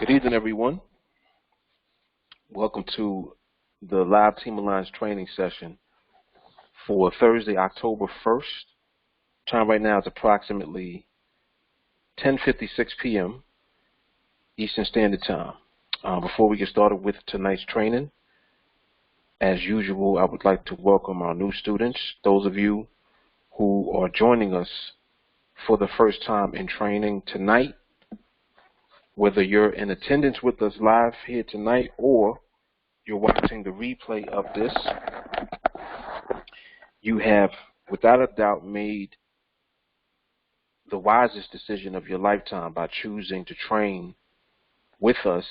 Good evening, everyone. Welcome to the live Team Alliance training session for Thursday, October 1st. Time right now is approximately 10:56 p.m. Eastern Standard Time. Before we get started with tonight's training, as usual, I would like to welcome our new students, those of you who are joining us for the first time in training tonight. Whether you're in attendance with us live here tonight or you're watching the replay of this, you have without a doubt made the wisest decision of your lifetime by choosing to train with us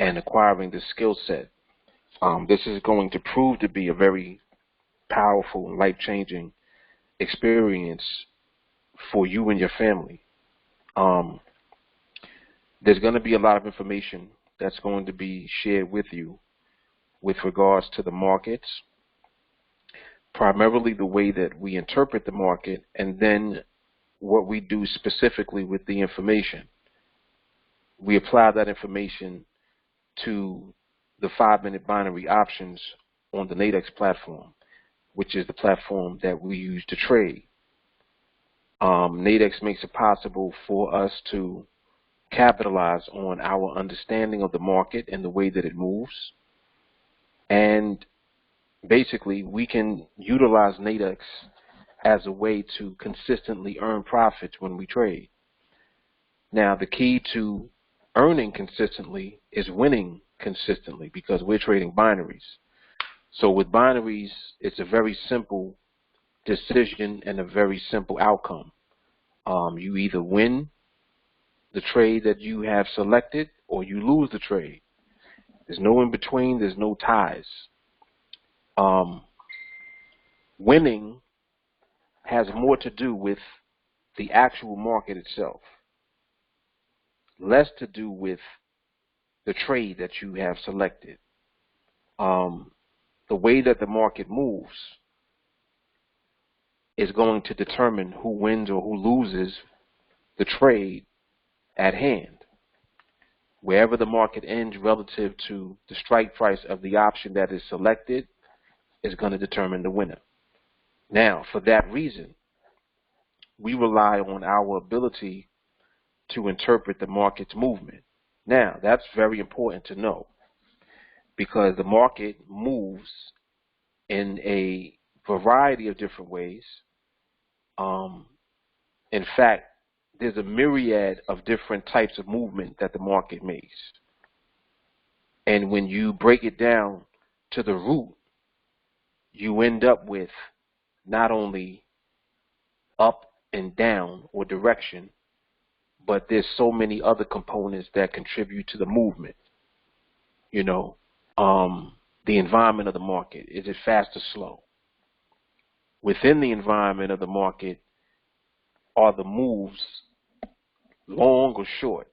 and acquiring the skill set. This is going to prove to be a very powerful and life-changing experience for you and your family. There's going to be a lot of information that's going to be shared with you with regards to the markets, primarily the way that we interpret the market, and then what we do specifically with the information. We apply that information to the 5-minute binary options on the Nadex platform, which is the platform that we use to trade. Nadex makes it possible for us to capitalize on our understanding of the market and the way that it moves. And basically, we can utilize Nadex as a way to consistently earn profits when we trade. Now, the key to earning consistently is winning consistently, because we're trading binaries. So with binaries, it's a very simple decision and a very simple outcome. You either win the trade that you have selected or you lose the trade. There's no in between, there's no ties. Winning has more to do with the actual market itself, less to do with the trade that you have selected. The way that the market moves is going to determine who wins or who loses the trade at hand. Wherever the market ends relative to the strike price of the option that is selected is going to determine the winner. Now, for that reason, we rely on our ability to interpret the market's movement. Now, that's very important to know, because the market moves in a variety of different ways. In fact, there's a myriad of different types of movement that the market makes. And when you break it down to the root, you end up with not only up and down or direction, but there's so many other components that contribute to the movement. You know, the environment of the market. Is it fast or slow? Within the environment of the market, are the moves long or short?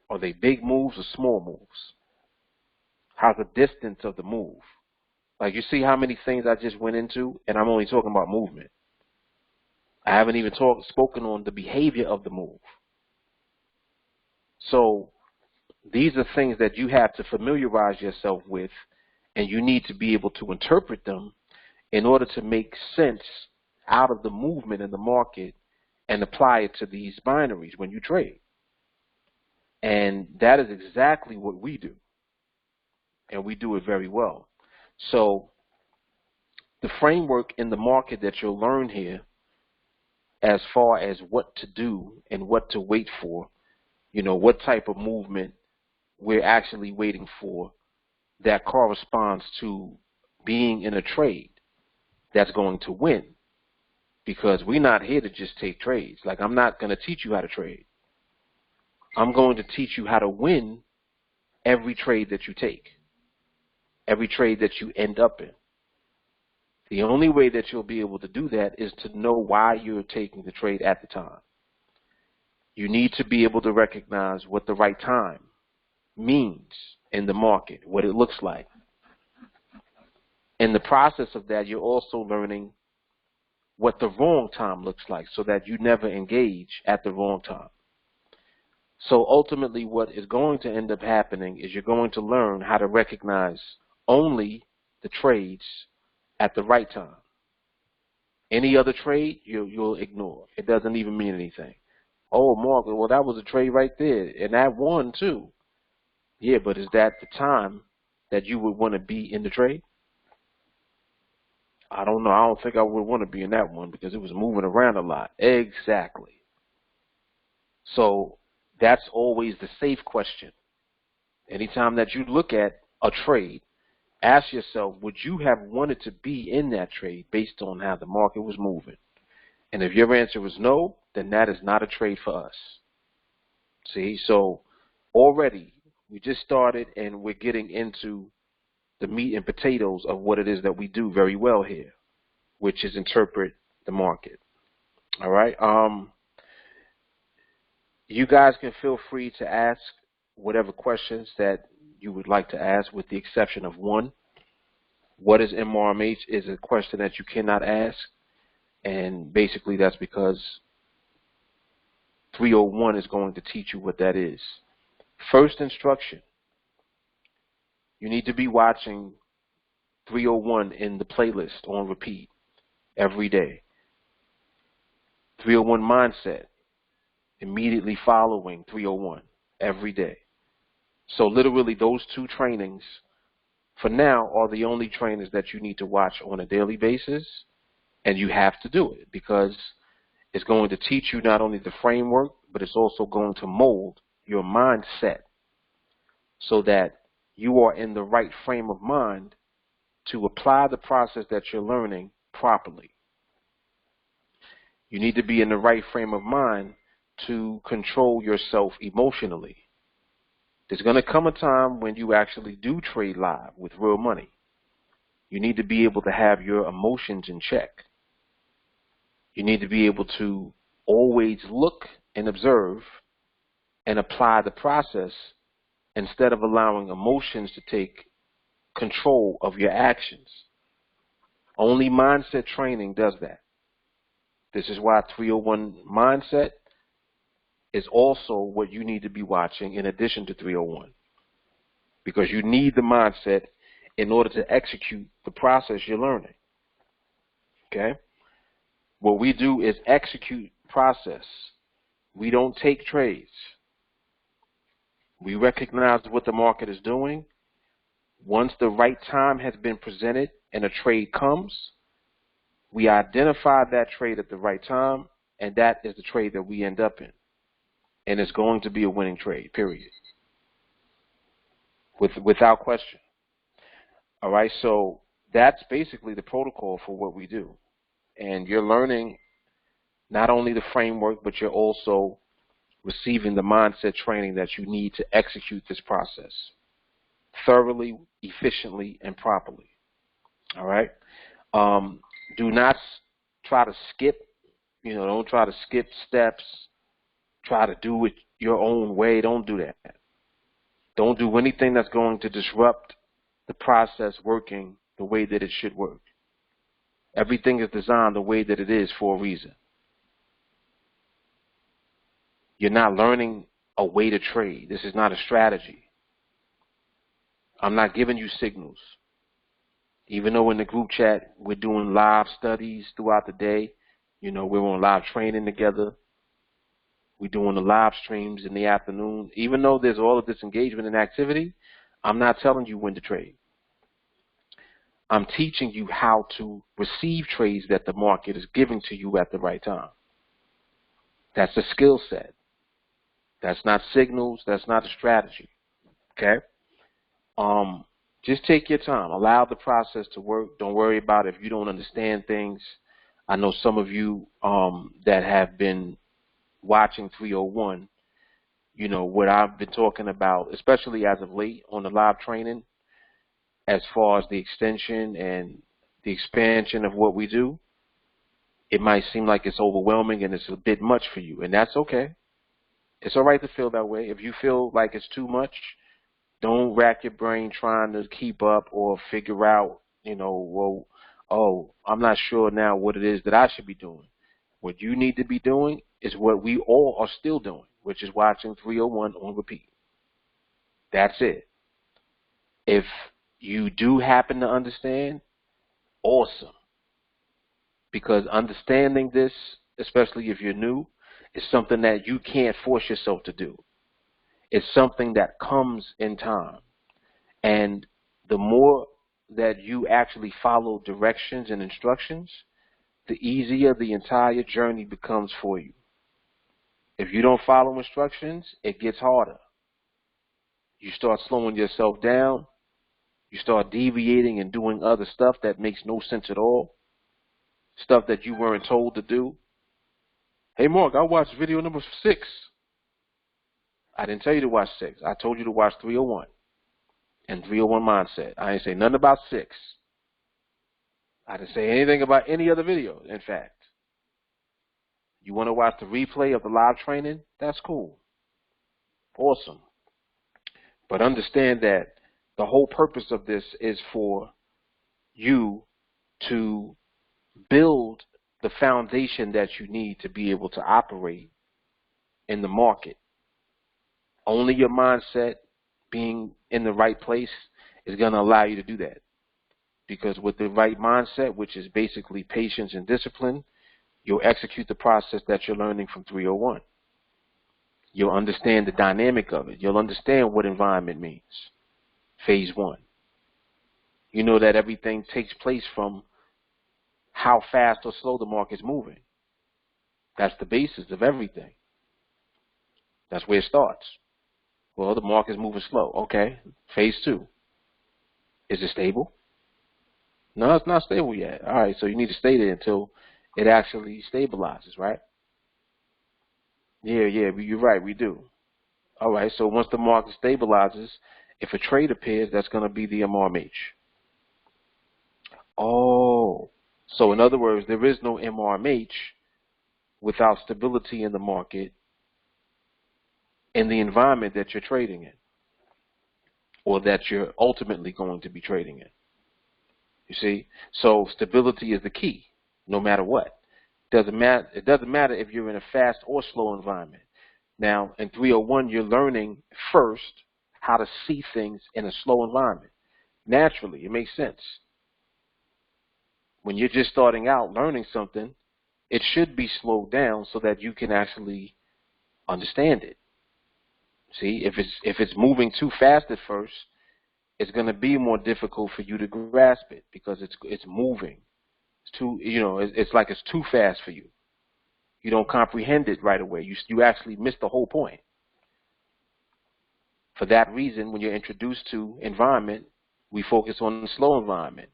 Are they big moves or small moves? How's the distance of the move? Like, you see how many things I just went into, and I'm only talking about movement. I haven't even spoken on the behavior of the move. So these are things that you have to familiarize yourself with, and you need to be able to interpret them in order to make sense out of the movement in the market and apply it to these binaries when you trade. And that is exactly what we do. And we do it very well. So the framework in the market that you'll learn here, as far as what to do and what to wait for, you know, what type of movement we're actually waiting for, that corresponds to being in a trade that's going to win. Because we're not here to just take trades. Like, I'm not going to teach you how to trade. I'm going to teach you how to win every trade that you take, every trade that you end up in. The only way that you'll be able to do that is to know why you're taking the trade at the time. You need to be able to recognize what the right time means in the market, what it looks like. In the process of that, you're also learning what the wrong time looks like, so that you never engage at the wrong time. So ultimately what is going to end up happening is you're going to learn how to recognize only the trades at the right time. Any other trade, you'll ignore. It doesn't even mean anything. Oh, Morgan, well, that was a trade right there, and that won too. Yeah, but is that the time that you would want to be in the trade? I don't know. I don't think I would want to be in that one because it was moving around a lot. Exactly. So that's always the safe question. Anytime that you look at a trade, ask yourself, would you have wanted to be in that trade based on how the market was moving? And if your answer is no, then that is not a trade for us. See, so already we just started and we're getting into the meat and potatoes of what it is that we do very well here, which is interpret the market. All right. You guys can feel free to ask whatever questions that you would like to ask, with the exception of one. What is MRMH is a question that you cannot ask, and basically that's because 301 is going to teach you what that is. First instruction, you need to be watching 301 in the playlist on repeat every day. 301 mindset, immediately following 301 every day. So literally those two trainings for now are the only trainings that you need to watch on a daily basis, and you have to do it because it's going to teach you not only the framework, but it's also going to mold your mindset so that you are in the right frame of mind to apply the process that you're learning properly. You need to be in the right frame of mind to control yourself emotionally. There's going to come a time when you actually do trade live with real money. You need to be able to have your emotions in check. You need to be able to always look and observe and apply the process instead of allowing emotions to take control of your actions. Only mindset training does that. This is why 301 mindset is also what you need to be watching in addition to 301, because you need the mindset in order to execute the process you're learning. Okay? What we do is execute process. We don't take trades. We recognize what the market is doing. Once the right time has been presented and a trade comes, we identify that trade at the right time, and that is the trade that we end up in. And it's going to be a winning trade, period. Without question. All right, so that's basically the protocol for what we do. And you're learning not only the framework, but you're also receiving the mindset training that you need to execute this process thoroughly, efficiently, and properly. All right? Do not try to skip, don't try to skip steps. Try to do it your own way. Don't do that. Don't do anything that's going to disrupt the process working the way that it should work. Everything is designed the way that it is for a reason. You're not learning a way to trade. This is not a strategy. I'm not giving you signals. Even though in the group chat we're doing live studies throughout the day, we're on live training together. We're doing the live streams in the afternoon. Even though there's all of this engagement and activity, I'm not telling you when to trade. I'm teaching you how to receive trades that the market is giving to you at the right time. That's a skill set. That's not signals. That's not a strategy. Okay? Just take your time. Allow the process to work. Don't worry about if you don't understand things. I know some of you that have been watching 301, what I've been talking about, especially as of late on the live training, as far as the extension and the expansion of what we do, it might seem like it's overwhelming and it's a bit much for you, and that's okay. It's all right to feel that way. If you feel like it's too much, don't rack your brain trying to keep up or figure out, I'm not sure now what it is that I should be doing. What you need to be doing is what we all are still doing. which is watching 301 on repeat. That's it. If you do happen to understand, awesome. Because understanding this, especially if you're new, is something that you can't force yourself to do. It's something that comes in time. And the more that you actually follow directions and instructions, the easier the entire journey becomes for you. If you don't follow instructions, it gets harder. You start slowing yourself down. You start deviating and doing other stuff that makes no sense at all. Stuff that you weren't told to do. Hey, Mark, I watched video number 6. I didn't tell you to watch 6. I told you to watch 301 and 301 Mindset. I didn't say nothing about 6. I didn't say anything about any other video, in fact. You want to watch the replay of the live training? That's cool. Awesome. But understand that the whole purpose of this is for you to build the foundation that you need to be able to operate in the market. Only your mindset being in the right place is going to allow you to do that. Because with the right mindset, which is basically patience and discipline, you'll execute the process that you're learning from 301. You'll understand the dynamic of it. You'll understand what environment means. Phase 1. You know that everything takes place from how fast or slow the market's moving. That's the basis of everything. That's where it starts. Well, the market's moving slow. Okay. Phase 2. Is it stable? No, it's not stable yet. All right, so you need to stay there until it actually stabilizes, right? Yeah, you're right, we do. All right, so once the market stabilizes, if a trade appears, that's going to be the MRMH. Oh, so in other words, there is no MRMH without stability in the market in the environment that you're trading in, or that you're ultimately going to be trading in. You see? So stability is the key, no matter what. It doesn't matter if you're in a fast or slow environment. Now, in 301, you're learning first how to see things in a slow environment. Naturally, it makes sense. When you're just starting out learning something, it should be slowed down so that you can actually understand it. See, if it's moving too fast at first, it's going to be more difficult for you to grasp it because it's moving. It's too, it's like it's too fast for you. You don't comprehend it right away. You actually miss the whole point. For that reason, when you're introduced to environment, we focus on the slow environment.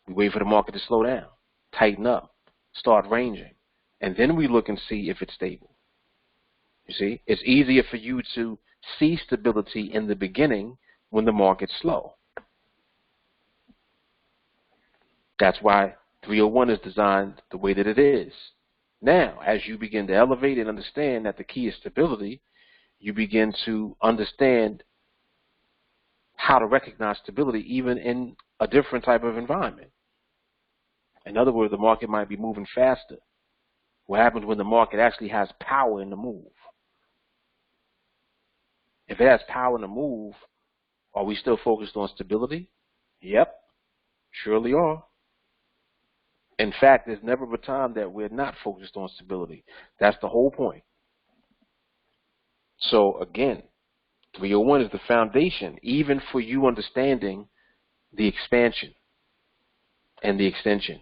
We wait for the market to slow down, tighten up, start ranging, and then we look and see if it's stable. You see, it's easier for you to see stability in the beginning when the market's slow. That's why 301 is designed the way that it is. Now, as you begin to elevate and understand that the key is stability, you begin to understand how to recognize stability even in a different type of environment. In other words, the market might be moving faster. What happens when the market actually has power in the move? If it has power in the move, are we still focused on stability? Yep, surely are. In fact, there's never a time that we're not focused on stability. That's the whole point. So again, 301 is the foundation, even for you understanding the expansion and the extension.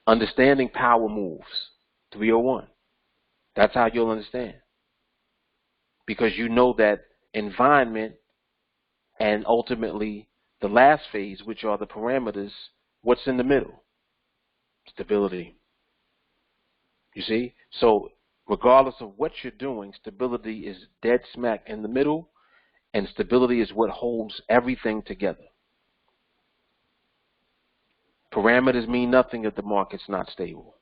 Understanding power moves, 301. That's how you'll understand. Because you know that environment and ultimately the last phase, which are the parameters, what's in the middle? Stability. You see? So regardless of what you're doing, stability is dead smack in the middle, and stability is what holds everything together. Parameters mean nothing if the market's not stable.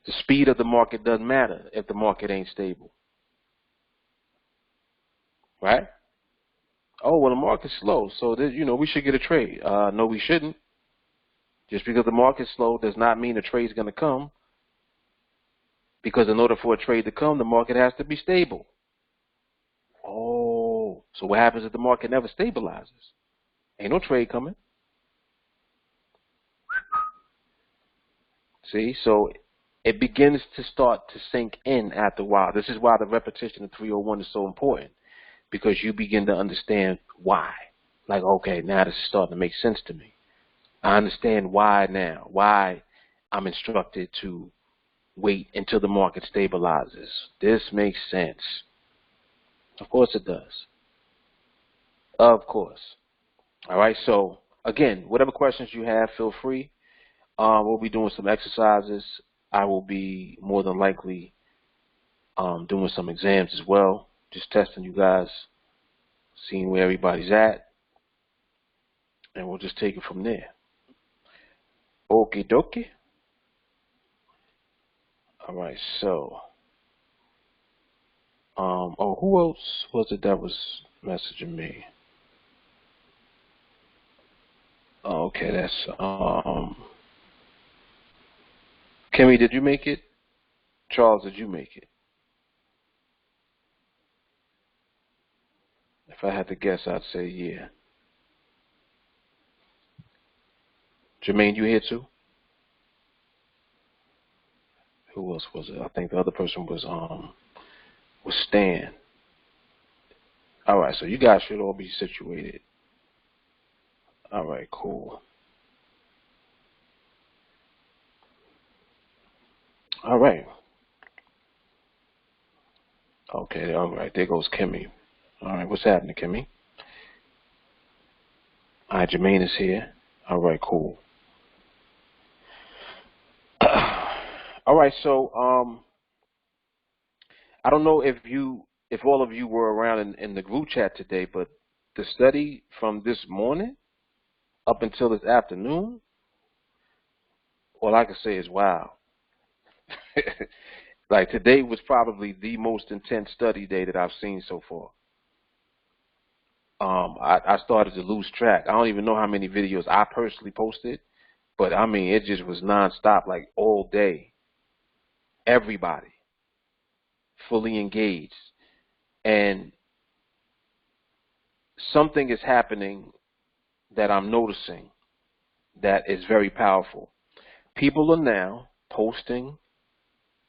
The speed of the market doesn't matter if the market ain't stable. Right? Oh, well, the market's slow, so we should get a trade. No, we shouldn't. Just because the market's slow does not mean a trade's going to come. Because in order for a trade to come, the market has to be stable. Oh, so what happens if the market never stabilizes? Ain't no trade coming. See, so it begins to start to sink in after a while. This is why the repetition of 301 is so important, because you begin to understand why. Like, okay, now this is starting to make sense to me. I understand why now, why I'm instructed to wait until the market stabilizes. This makes sense. Of course it does. Of course. All right, so again, whatever questions you have, feel free. We'll be doing some exercises. I will be more than likely doing some exams as well, just testing you guys, seeing where everybody's at, and we'll just take it from there. Okie dokie. All right, so, oh, who else was it that was messaging me? Oh, okay, that's, Kimmy, did you make it? Charles, did you make it? If I had to guess, I'd say yeah. Jermaine, you here too? Who else was it? I think the other person was Stan. All right, so you guys should all be situated. All right, cool. All right. Okay, all right, there goes Kimmy. All right, what's happening, Kimmy? All right, Jermaine is here. All right, cool. All right, so I don't know if all of you were around in the group chat today, but the study from this morning up until this afternoon, all I can say is wow. Like today was probably the most intense study day that I've seen so far. I started to lose track. I don't even know how many videos I personally posted, but I mean, it just was nonstop, like all day. Everybody fully engaged. And something is happening that I'm noticing that is very powerful. People are now posting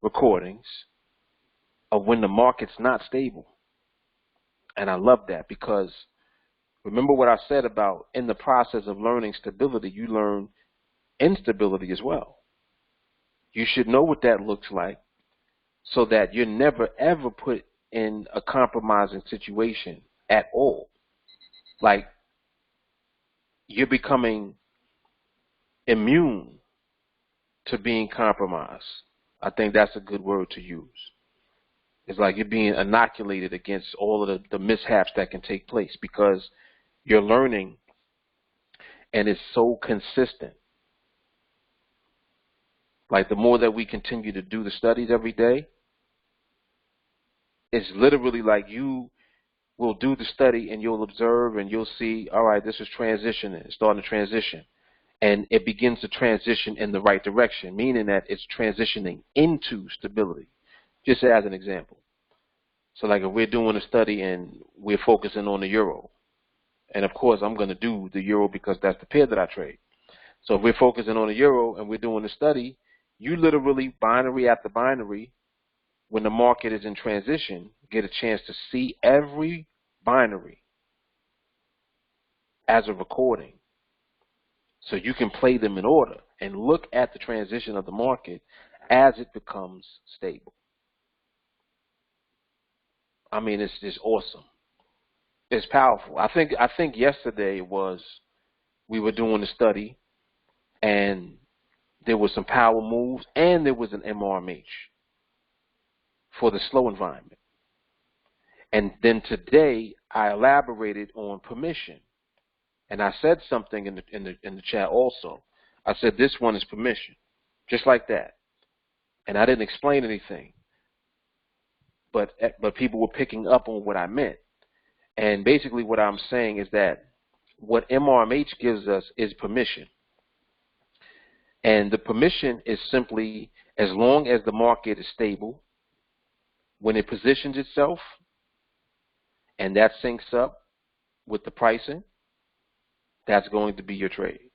recordings of when the market's not stable. And I love that, because remember what I said about in the process of learning stability, you learn instability as well. You should know what that looks like so that you're never ever put in a compromising situation at all. Like you're becoming immune to being compromised. I think that's a good word to use. It's like you're being inoculated against all of the mishaps that can take place, because you're learning and it's so consistent. Like the more that we continue to do the studies every day, it's literally like you will do the study and you'll observe and you'll see, all right, this is transitioning, it's starting to transition. And it begins to transition in the right direction, meaning that it's transitioning into stability, just as an example. So like if we're doing a study and we're focusing on the euro, and of course I'm going to do the euro because that's the pair that I trade. So if we're focusing on the euro and we're doing the study, you literally, binary after binary, when the market is in transition, get a chance to see every binary as a recording. So you can play them in order and look at the transition of the market as it becomes stable. I mean, it's just awesome. It's powerful. I think yesterday we were doing a study, and there was some power moves, and there was an MRMH for the slow environment. And then today I elaborated on permission, and I said something in the chat also. I said this one is permission, just like that, and I didn't explain anything, but people were picking up on what I meant. And basically what I'm saying is that what MRMH gives us is permission. And the permission is simply As long as the market is stable, when it positions itself and that syncs up with the pricing, that's going to be your trade.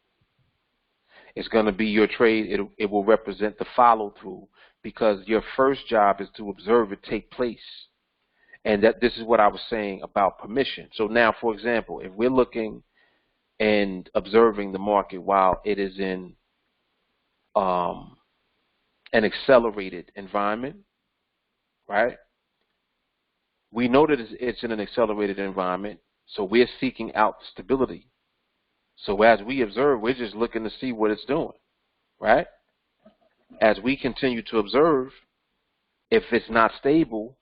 It's going to be your trade. It will represent the follow through, because your first job is to observe it take place. And that this is what I was saying about permission. So now, for example, if we're looking and observing the market while it is in an accelerated environment, right? We know that it's in an accelerated environment, so we're seeking out stability. So as we observe, we're just looking to see what it's doing, right? As we continue to observe, if it's not stable,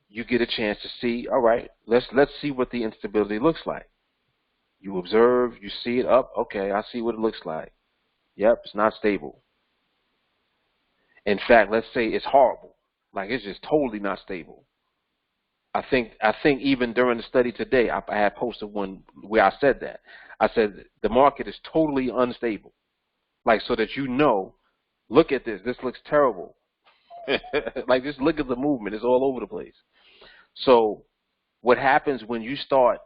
you get a chance to see, all right, let's see what the instability looks like. You observe, you see it up, okay, I see what it looks like. Yep, it's not stable. In fact, let's say it's horrible, like it's just totally not stable. I think even during the study today, I had posted one where I said that. I said the market is totally unstable, like so that you know, look at this looks terrible. Like just look at the movement, it's all over the place. So what happens when you start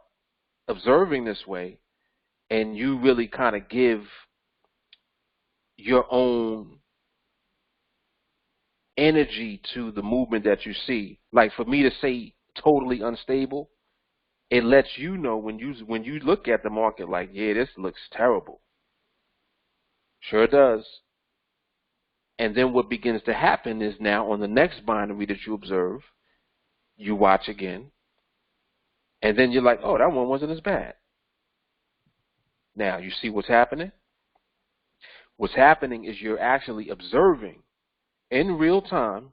observing this way and you really kind of give your own energy to the movement that you see, like for me to say totally unstable, it lets you know when you look at the market like, yeah, this looks terrible. Sure does. And then what begins to happen is now on the next binary that you observe, you watch again, and then you're like, oh, that one wasn't as bad. Now, you see what's happening? What's happening is you're actually observing in real time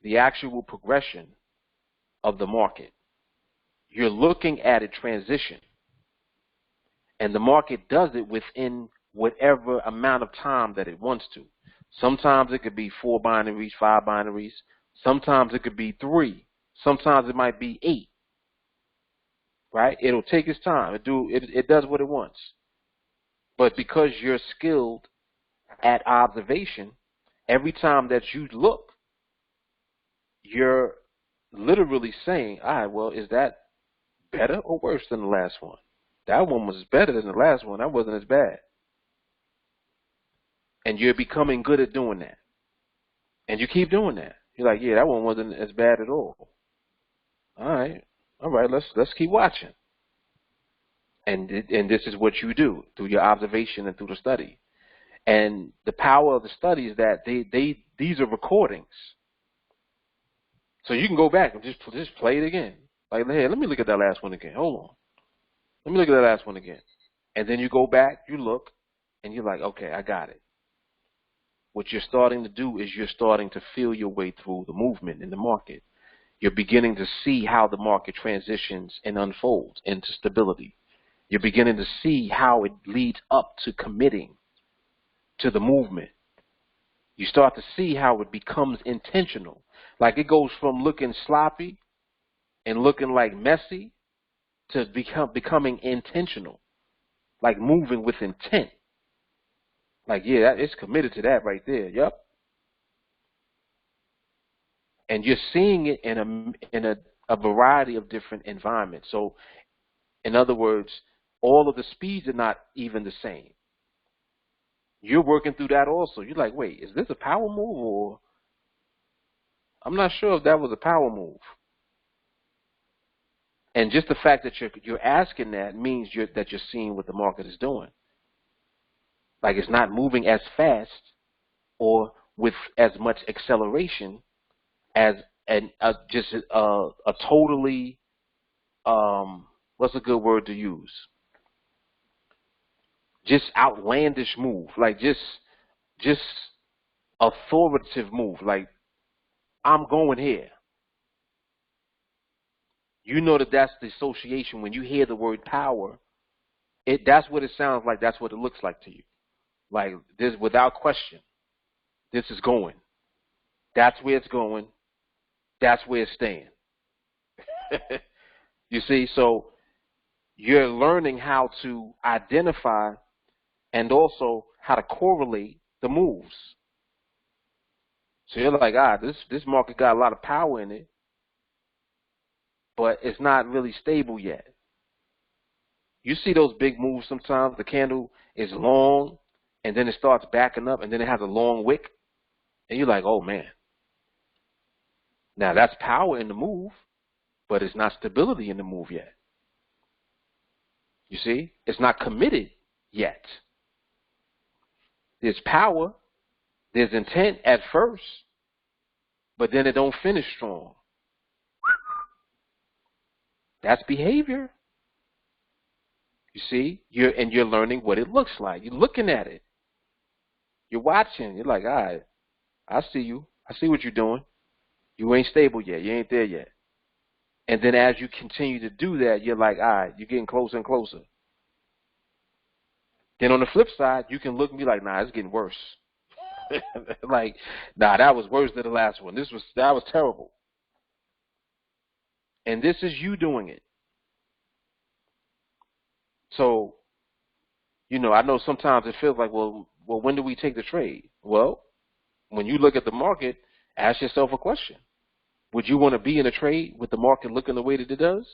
the actual progression of the market. You're looking at it transition, and the market does it within whatever amount of time that it wants to. Sometimes it could be 4 binaries, 5 binaries. Sometimes it could be 3. Sometimes it might be 8. Right? It'll take its time. It does what it wants. But because you're skilled at observation, every time that you look, you're literally saying, all right, well, is that better or worse than the last one? That one was better than the last one. That wasn't as bad. And you're becoming good at doing that. And you keep doing that. You're like, yeah, that one wasn't as bad at all. All right, let's keep watching. And this is what you do through your observation and through the study. And the power of the study is that these are recordings. So you can go back and just play it again. Like, hey, let me look at that last one again. Hold on. Let me look at that last one again. And then you go back, you look, and you're like, okay, I got it. What you're starting to do is you're starting to feel your way through the movement in the market. You're beginning to see how the market transitions and unfolds into stability. You're beginning to see how it leads up to committing to the movement. You start to see how it becomes intentional. Like it goes from looking sloppy and looking like messy to becoming intentional, like moving with intent. Like, yeah, it's committed to that right there. Yep. And you're seeing it in a variety of different environments. So, in other words, all of the speeds are not even the same. You're working through that also. You're like, wait, is this a power move, or I'm not sure if that was a power move. And just the fact that you're asking that means that you're seeing what the market is doing. Like it's not moving as fast or with as much acceleration as just a totally what's a good word to use? Just outlandish move, like just authoritative move, like I'm going here. You know that's the association when you hear the word power. That's what it sounds like. That's what it looks like to you. Like this, without question, this is going. That's where it's going. That's where it's staying. You see, so you're learning how to identify and also how to correlate the moves. So you're like, this market got a lot of power in it, but it's not really stable yet. You see those big moves sometimes. The candle is long, and then it starts backing up, and then it has a long wick, and you're like, oh man. Now that's power in the move, but it's not stability in the move yet. You see, it's not committed yet. There's power, there's intent at first, but then it don't finish strong. That's behavior. You see, you're learning what it looks like. You're looking at it. You're watching. You're like, all right, I see you. I see what you're doing. You ain't stable yet. You ain't there yet. And then as you continue to do that, you're like, all right, you're getting closer and closer. Then on the flip side, you can look and be like, nah, it's getting worse. Like, nah, that was worse than the last one. That was terrible. And this is you doing it. So, you know, I know sometimes it feels like, well, when do we take the trade? Well, when you look at the market, ask yourself a question. Would you want to be in a trade with the market looking the way that it does?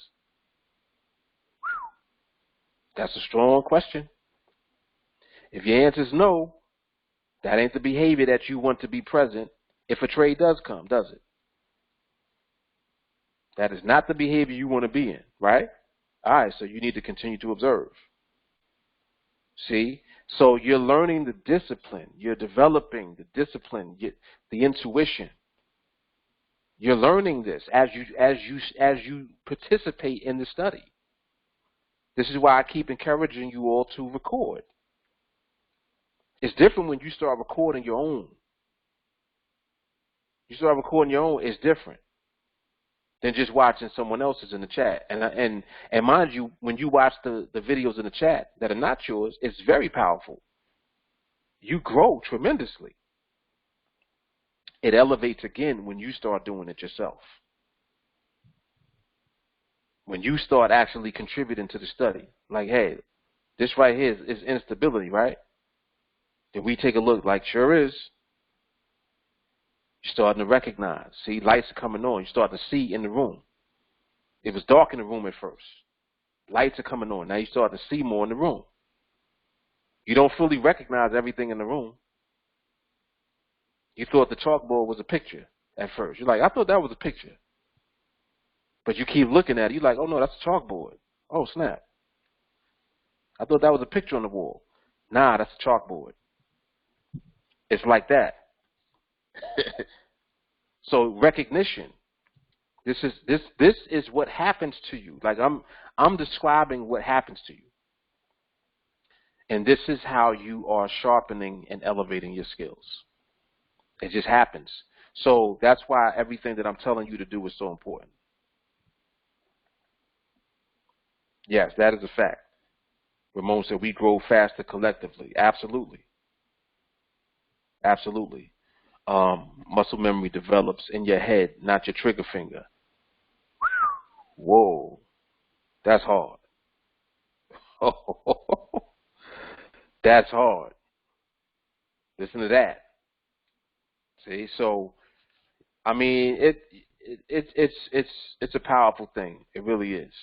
That's a strong question. If your answer is no, that ain't the behavior that you want to be present if a trade does come, does it? That is not the behavior you want to be in, right? All right, so you need to continue to observe. See? So you're learning the discipline. You're developing the discipline, the intuition. You're learning this as you participate in the study. This is why I keep encouraging you all to record. It's different when you start recording your own. You start recording your own, it's different than just watching someone else's in the chat. And mind you, when you watch the videos in the chat that are not yours, it's very powerful. You grow tremendously. It elevates again when you start doing it yourself. When you start actually contributing to the study. Like, hey, this right here is instability, right? Then we take a look, like, sure is. You're starting to recognize. See, lights are coming on. You're starting to see in the room. It was dark in the room at first. Lights are coming on. Now you start to see more in the room. You don't fully recognize everything in the room. You thought the chalkboard was a picture at first. You're like, I thought that was a picture. But you keep looking at it. You're like, oh, no, that's a chalkboard. Oh, snap. I thought that was a picture on the wall. Nah, that's a chalkboard. It's like that. So recognition. This is what happens to you. Like I'm describing what happens to you. And this is how you are sharpening and elevating your skills. It just happens. So that's why everything that I'm telling you to do is so important. Yes, that is a fact. Ramon said we grow faster collectively. Absolutely. Absolutely. Muscle memory develops in your head, not your trigger finger. Whoa. That's hard. That's hard. Listen to that. See, so I mean, it's a powerful thing. It really is.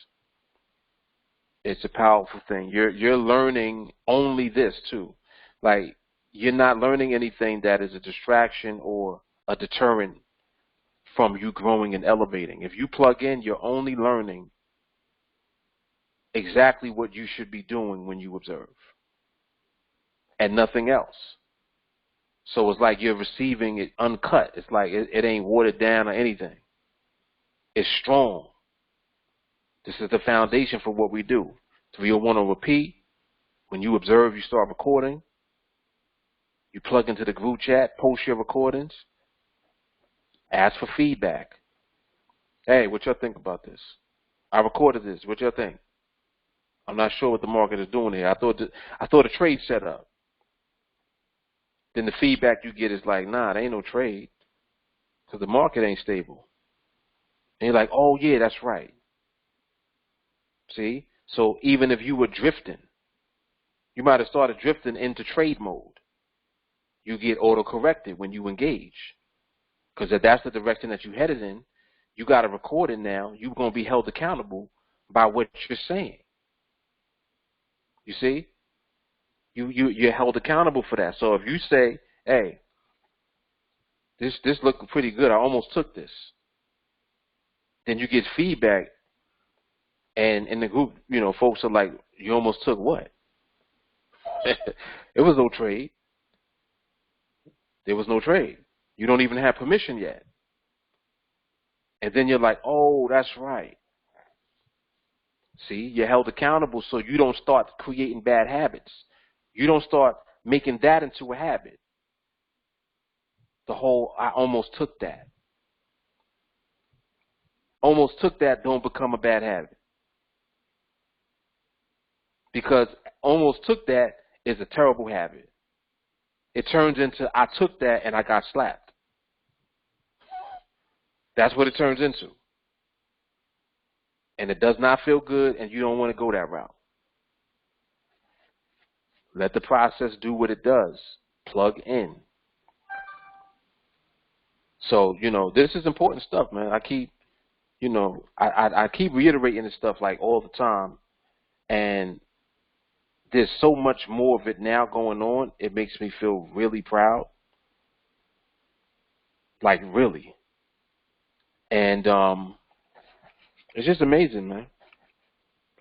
It's a powerful thing. You're learning only this too. Like you're not learning anything that is a distraction or a deterrent from you growing and elevating. If you plug in, you're only learning exactly what you should be doing when you observe and nothing else. So it's like you're receiving it uncut. It's like it ain't watered down or anything. It's strong. This is the foundation for what we do. 301 on repeat. When you observe, you start recording. You plug into the group chat, post your recordings. Ask for feedback. Hey, what y'all think about this? I recorded this. What y'all think? I'm not sure what the market is doing here. I thought a trade set up. Then the feedback you get is like, nah, there ain't no trade because the market ain't stable. And you're like, oh, yeah, that's right. See? So even if you were drifting, you might have started drifting into trade mode. You get auto-corrected when you engage. Because if that's the direction that you headed in, you got to record it now. You're going to be held accountable by what you're saying. You see? You're held accountable for that. So if you say, hey, this looked pretty good, I almost took this, then you get feedback, and in the group, folks are like, you almost took what? It was no trade. There was no trade. You don't even have permission yet. And then you're like, oh, that's right. See, you're held accountable so you don't start creating bad habits. You don't start making that into a habit. The whole, I almost took that. Almost took that don't become a bad habit. Because almost took that is a terrible habit. It turns into I took that and I got slapped. That's what it turns into. And it does not feel good, and you don't want to go that route. Let the process do what it does. Plug in. So, this is important stuff, man. I keep, I keep reiterating this stuff like all the time. And there's so much more of it now going on. It makes me feel really proud. Like, really. And it's just amazing, man.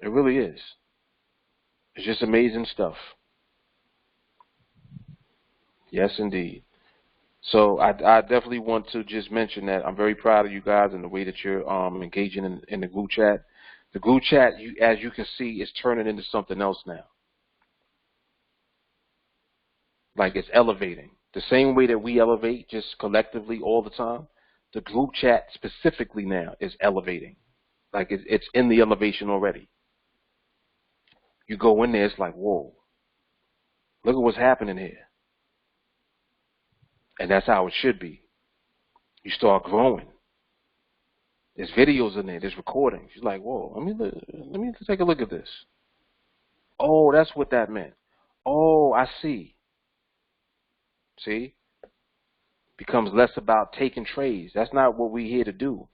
It really is. It's just amazing stuff. Yes, indeed. So I definitely want to just mention that I'm very proud of you guys and the way that you're engaging in the group chat. The group chat, as you can see, is turning into something else now. Like it's elevating. The same way that we elevate just collectively all the time, the group chat specifically now is elevating. Like it's in the elevation already. You go in there, it's like, whoa, look at what's happening here. And that's how it should be. You start growing. There's videos in there. There's recordings. You're like, whoa, let me take a look at this. Oh, that's what that meant. Oh, I see. See? Becomes less about taking trades. That's not what we're here to do.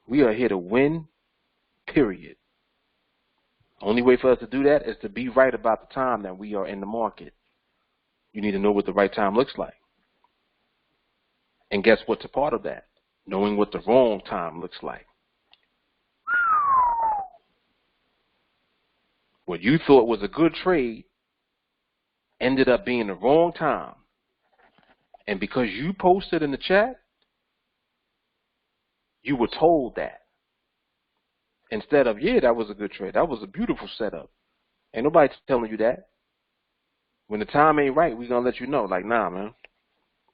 We are here to win, period. Only way for us to do that is to be right about the time that we are in the market. You need to know what the right time looks like. And guess what's a part of that? Knowing what the wrong time looks like. What you thought was a good trade ended up being the wrong time. And because you posted in the chat, you were told that. Instead of, yeah, that was a good trade. That was a beautiful setup. Ain't nobody telling you that. When the time ain't right, we're going to let you know. Like, nah, man.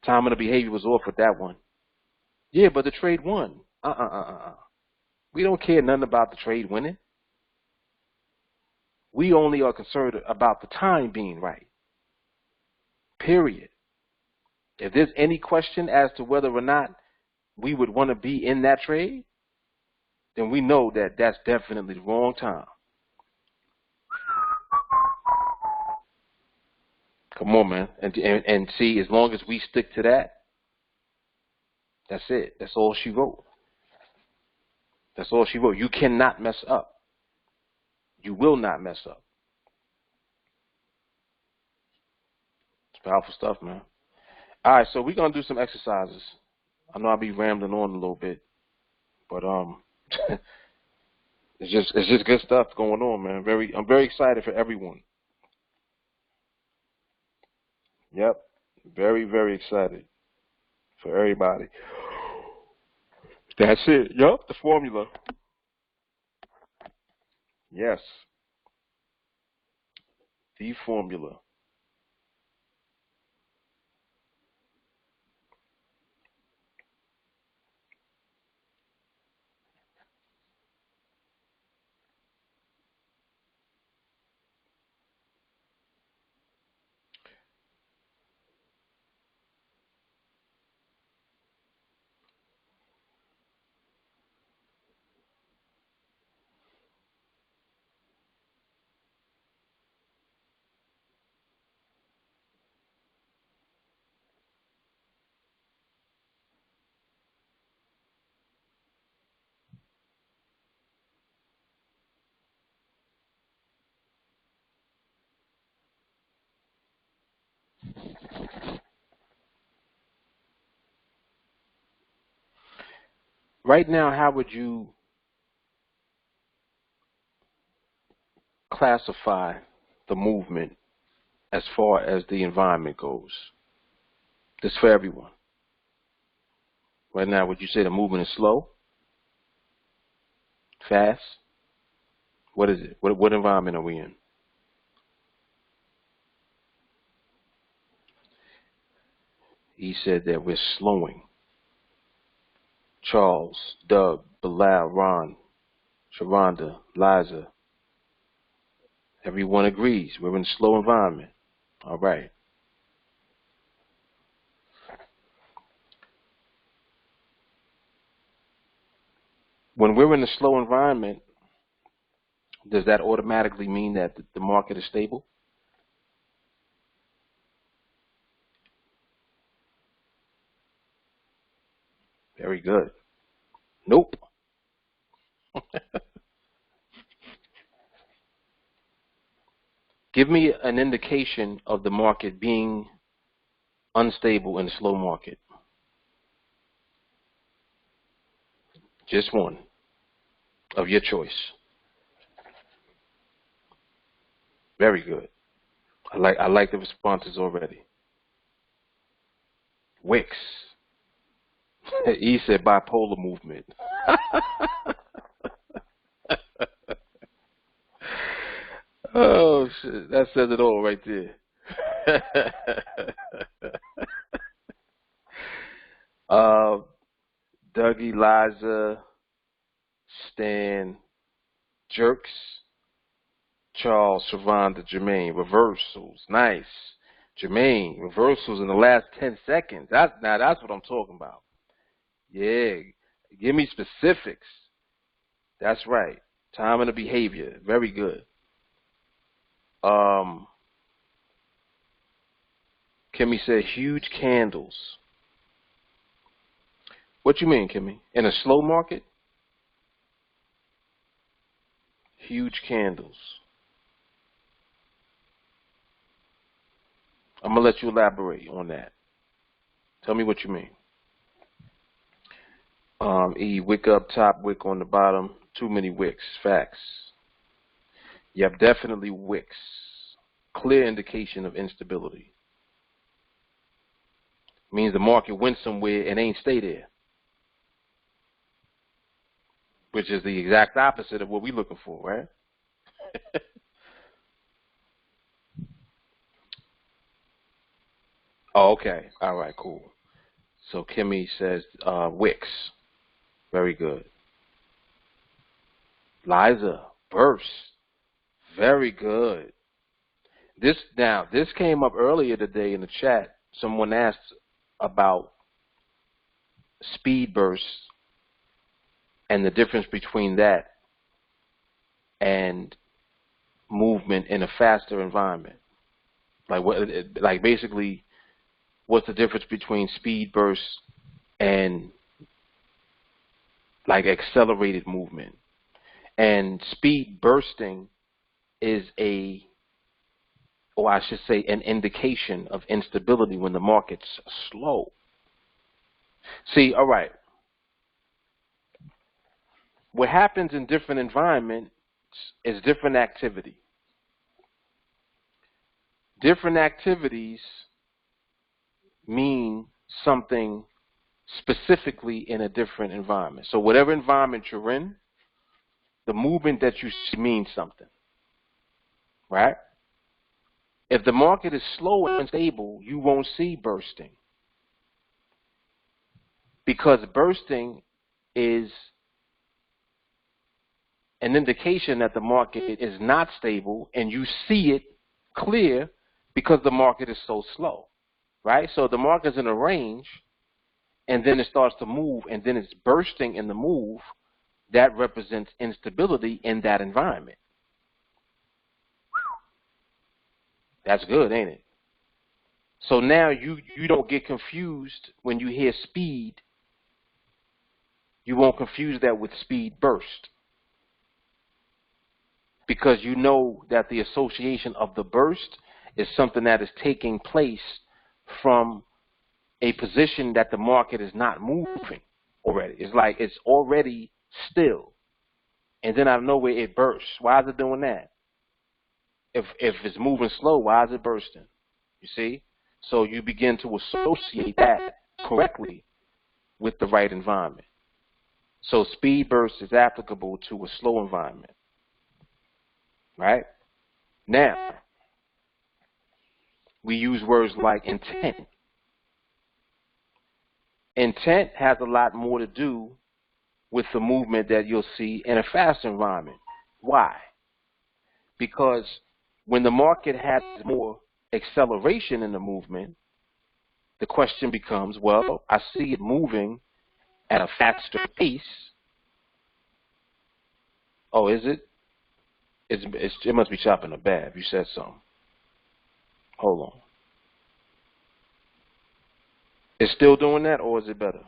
Time and the behavior was off with that one. Yeah, but the trade won. We don't care nothing about the trade winning. We only are concerned about the time being right. Period. If there's any question as to whether or not we would want to be in that trade, then we know that that's definitely the wrong time. Come on, man. And see, as long as we stick to that, that's it. That's all she wrote. That's all she wrote. You cannot mess up. You will not mess up. It's powerful stuff, man. All right, so we're going to do some exercises. I know I'll be rambling on a little bit, but it's just good stuff going on, man. I'm very excited for everyone. Yep. Very, very excited for everybody. That's it. Yep, the formula. Yes. The formula. Right now, how would you classify the movement as far as the environment goes? This for everyone. Right now, would you say the movement is slow, fast? What is it? What environment are we in? He said that we're slowing. Charles, Doug, Bilal, Ron, Sharonda, Liza, everyone agrees we're in a slow environment. All right. When we're in a slow environment, does that automatically mean that the market is stable? Very good. Nope. Give me an indication of the market being unstable in a slow market. Just one of your choice. Very good. I like the responses already. Wicks. He said bipolar movement. Oh shit, that says it all right there. Dougie, Liza, Stan, Jerks, Charles, Savanda, Jermaine, reversals, nice. Jermaine, reversals in the last 10 seconds. That's what I'm talking about. Yeah, give me specifics. That's right. Time and the behavior. Very good. Kimmy said huge candles. What you mean, Kimmy? In a slow market? Huge candles. I'm going to let you elaborate on that. Tell me what you mean. E, wick up top, wick on the bottom. Too many wicks. Facts. Yep, definitely wicks. Clear indication of instability. Means the market went somewhere and ain't stay there. Which is the exact opposite of what we're looking for, right? Oh, okay. All right, cool. So Kimmy says wicks. Very good. Liza, burst. Very good. This came up earlier today in the chat. Someone asked about speed bursts and the difference between that and movement in a faster environment. Like basically, what's the difference between speed bursts and like accelerated movement? And speed bursting is an indication of instability when the market's slow. See, all right. What happens in different environments is different activity. Different activities mean something specifically in a different environment. So whatever environment you're in, the movement that you see means something, right? If the market is slow and stable, you won't see bursting, because bursting is an indication that the market is not stable, and you see it clear because the market is so slow, right? So the market's in a range, and then it starts to move, and then it's bursting in the move. That represents instability in that environment. That's good, ain't it? So now you don't get confused when you hear speed. You won't confuse that with speed burst, because you know that the association of the burst is something that is taking place from a position that the market is not moving, already. It's like it's already still. And then out of nowhere it bursts. Why is it doing that? If it's moving slow, why is it bursting? You see? So you begin to associate that correctly with the right environment. So speed burst is applicable to a slow environment. Right? Now, we use words like intent. Intent has a lot more to do with the movement that you'll see in a fast environment. Why? Because when the market has more acceleration in the movement, the question becomes, well, I see it moving at a faster pace. Oh, is it? It must be chopping a bad. You said something. Hold on. It's still doing that, or is it better?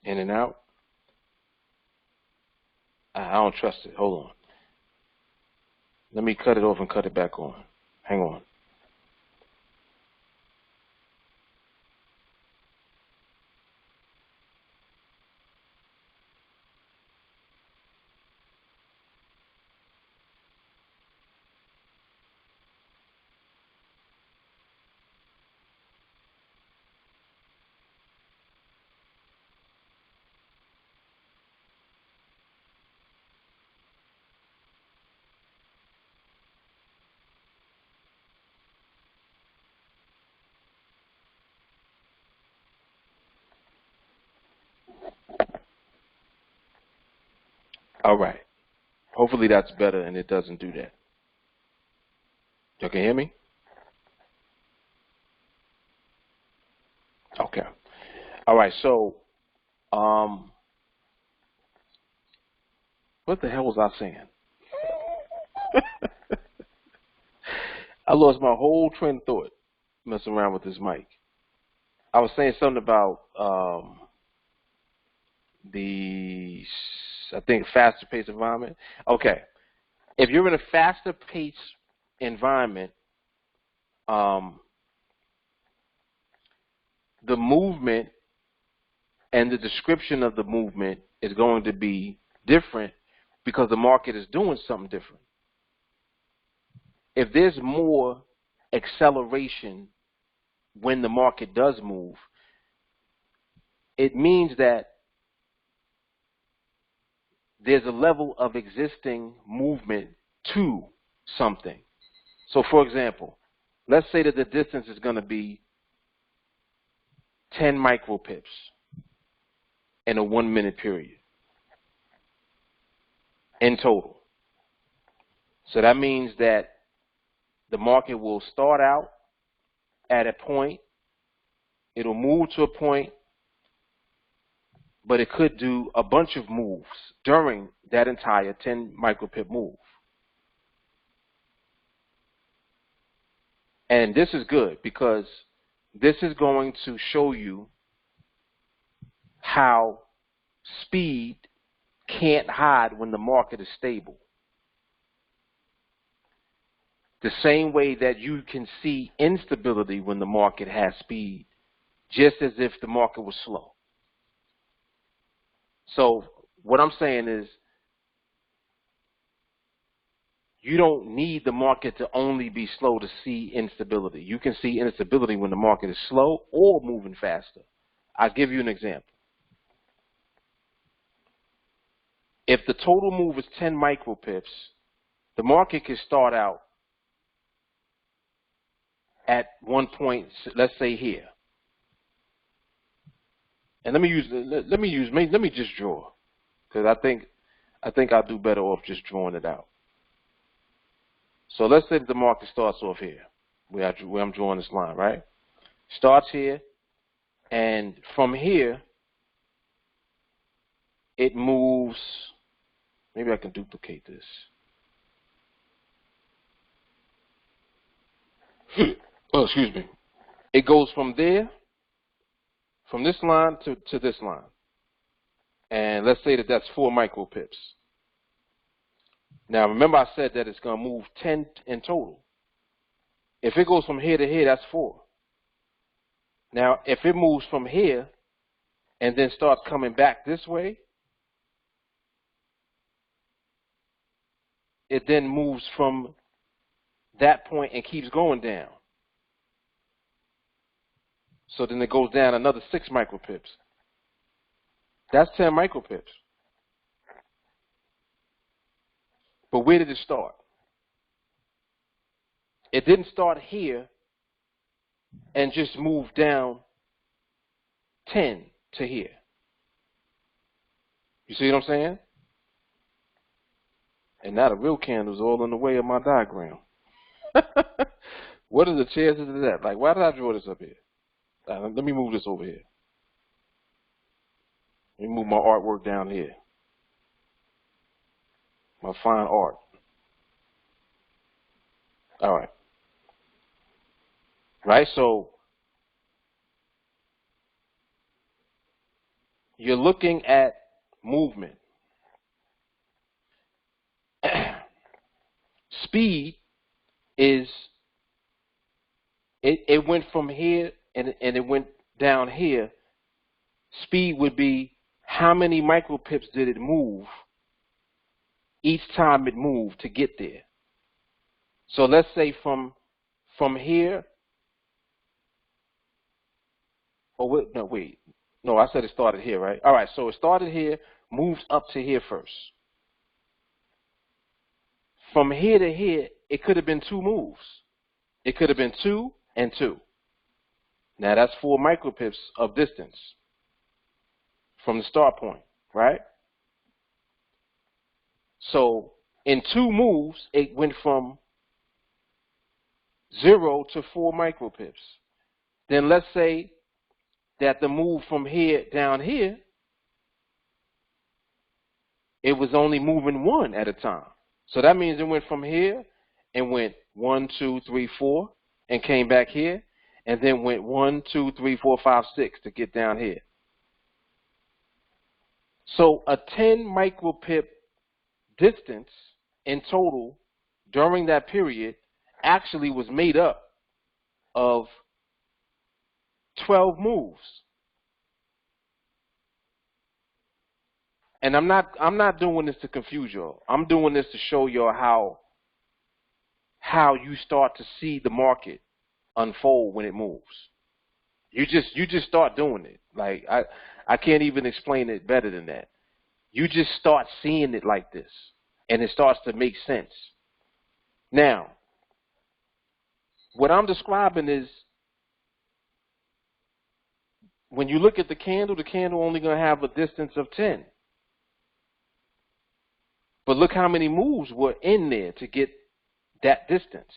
In and out? I don't trust it. Hold on. Let me cut it off and cut it back on. Hang on. All right. Hopefully that's better and it doesn't do that. You can hear me? Okay. All right. So, what the hell was I saying? I lost my whole train of thought messing around with this mic. I was saying something about I think, faster paced environment. Okay. If you're in a faster paced environment, the movement and the description of the movement is going to be different because the market is doing something different. If there's more acceleration when the market does move, it means that there's a level of existing movement to something. So, for example, let's say that the distance is going to be 10 micropips in a 1 minute period in total. So that means that the market will start out at a point, it'll move to a point, but it could do a bunch of moves during that entire 10 micropip move. And this is good because this is going to show you how speed can't hide when the market is stable. The same way that you can see instability when the market has speed, just as if the market was slow. So what I'm saying is, you don't need the market to only be slow to see instability. You can see instability when the market is slow or moving faster. I'll give you an example. If the total move is 10 micropips, the market can start out at one point, let's say here. And let me just draw, because I think I'll do better off just drawing it out. So let's say that the market starts off here, where I'm drawing this line, right? Starts here, and from here, it moves. Maybe I can duplicate this. Oh, excuse me. It goes from there, from this line to this line. And let's say that that's 4 micropips. Now, remember I said that it's going to move 10 in total. If it goes from here to here, that's 4. Now, if it moves from here and then starts coming back this way, it then moves from that point and keeps going down. So then it goes down another 6 micropips. That's 10 micropips. But where did it start? It didn't start here and just move down 10 to here. You see what I'm saying? And now the real candle's all in the way of my diagram. What are the chances of that? Like, why did I draw this up here? Let me move this over here. Let me move my artwork down here. My fine art. All right. Right, so you're looking at movement. Speed is, it went from here and it went down here. Speed would be how many micropips did it move each time it moved to get there. So let's say from here, no, I said it started here, right? All right, so it started here, moves up to here first. From here to here, it could have been 2 moves. It could have been 2 and 2. Now that's 4 micropips of distance from the start point, right? So in 2 moves, it went from 0 to 4 micropips. Then let's say that the move from here down here, it was only moving 1 at a time. So that means it went from here and went 1, 2, 3, 4 and came back here, and then went 1, 2, 3, 4, 5, 6 to get down here. So a 10 micropip distance in total during that period actually was made up of 12 moves. And I'm not doing this to confuse y'all. I'm doing this to show y'all how you start to see the market unfold when it moves. You just start doing it. Like I can't even explain it better than that. You just start seeing it like this, and it starts to make sense. Now, what I'm describing is, when you look at the candle only going to have a distance of 10. But look how many moves were in there to get that distance.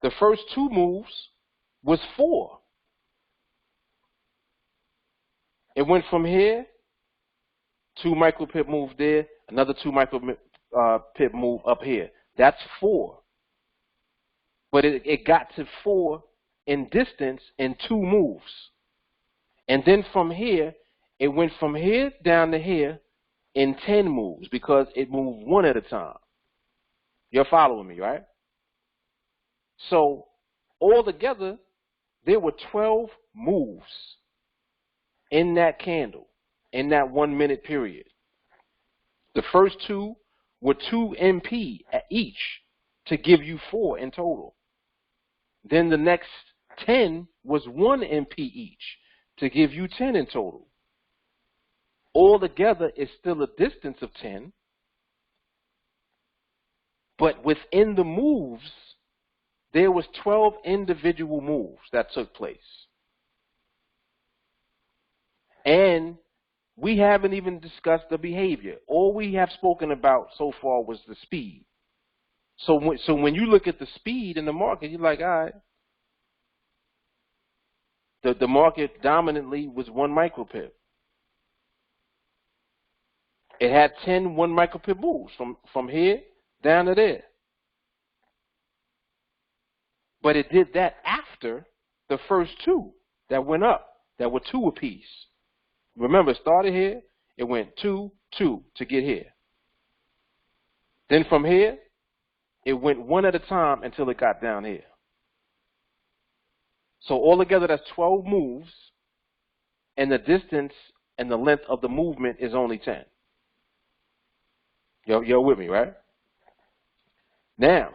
The first 2 moves was 4. It went from here, 2 micropip move there, another 2 micropip move up here. That's 4. But it got to 4 in distance in 2 moves. And then from here, it went from here down to here in 10 moves because it moved 1 at a time. You're following me, right? So altogether, there were 12 moves in that candle, in that 1 minute period. The first 2 were 2 MP at each to give you 4 in total. Then the next 10 was 1 MP each to give you 10 in total. Altogether, it's still a distance of 10, but within the moves, there was 12 individual moves that took place. And we haven't even discussed the behavior. All we have spoken about so far was the speed. So when you look at the speed in the market, you're like, all right, the market dominantly was 1 micropip. It had 10 1 micropip moves from here down to there. But it did that after the first 2 that went up, that were 2 apiece. Remember, it started here, it went 2, 2 to get here. Then from here, it went 1 at a time until it got down here. So altogether, that's 12 moves, and the distance and the length of the movement is only 10. You're with me, right? Now,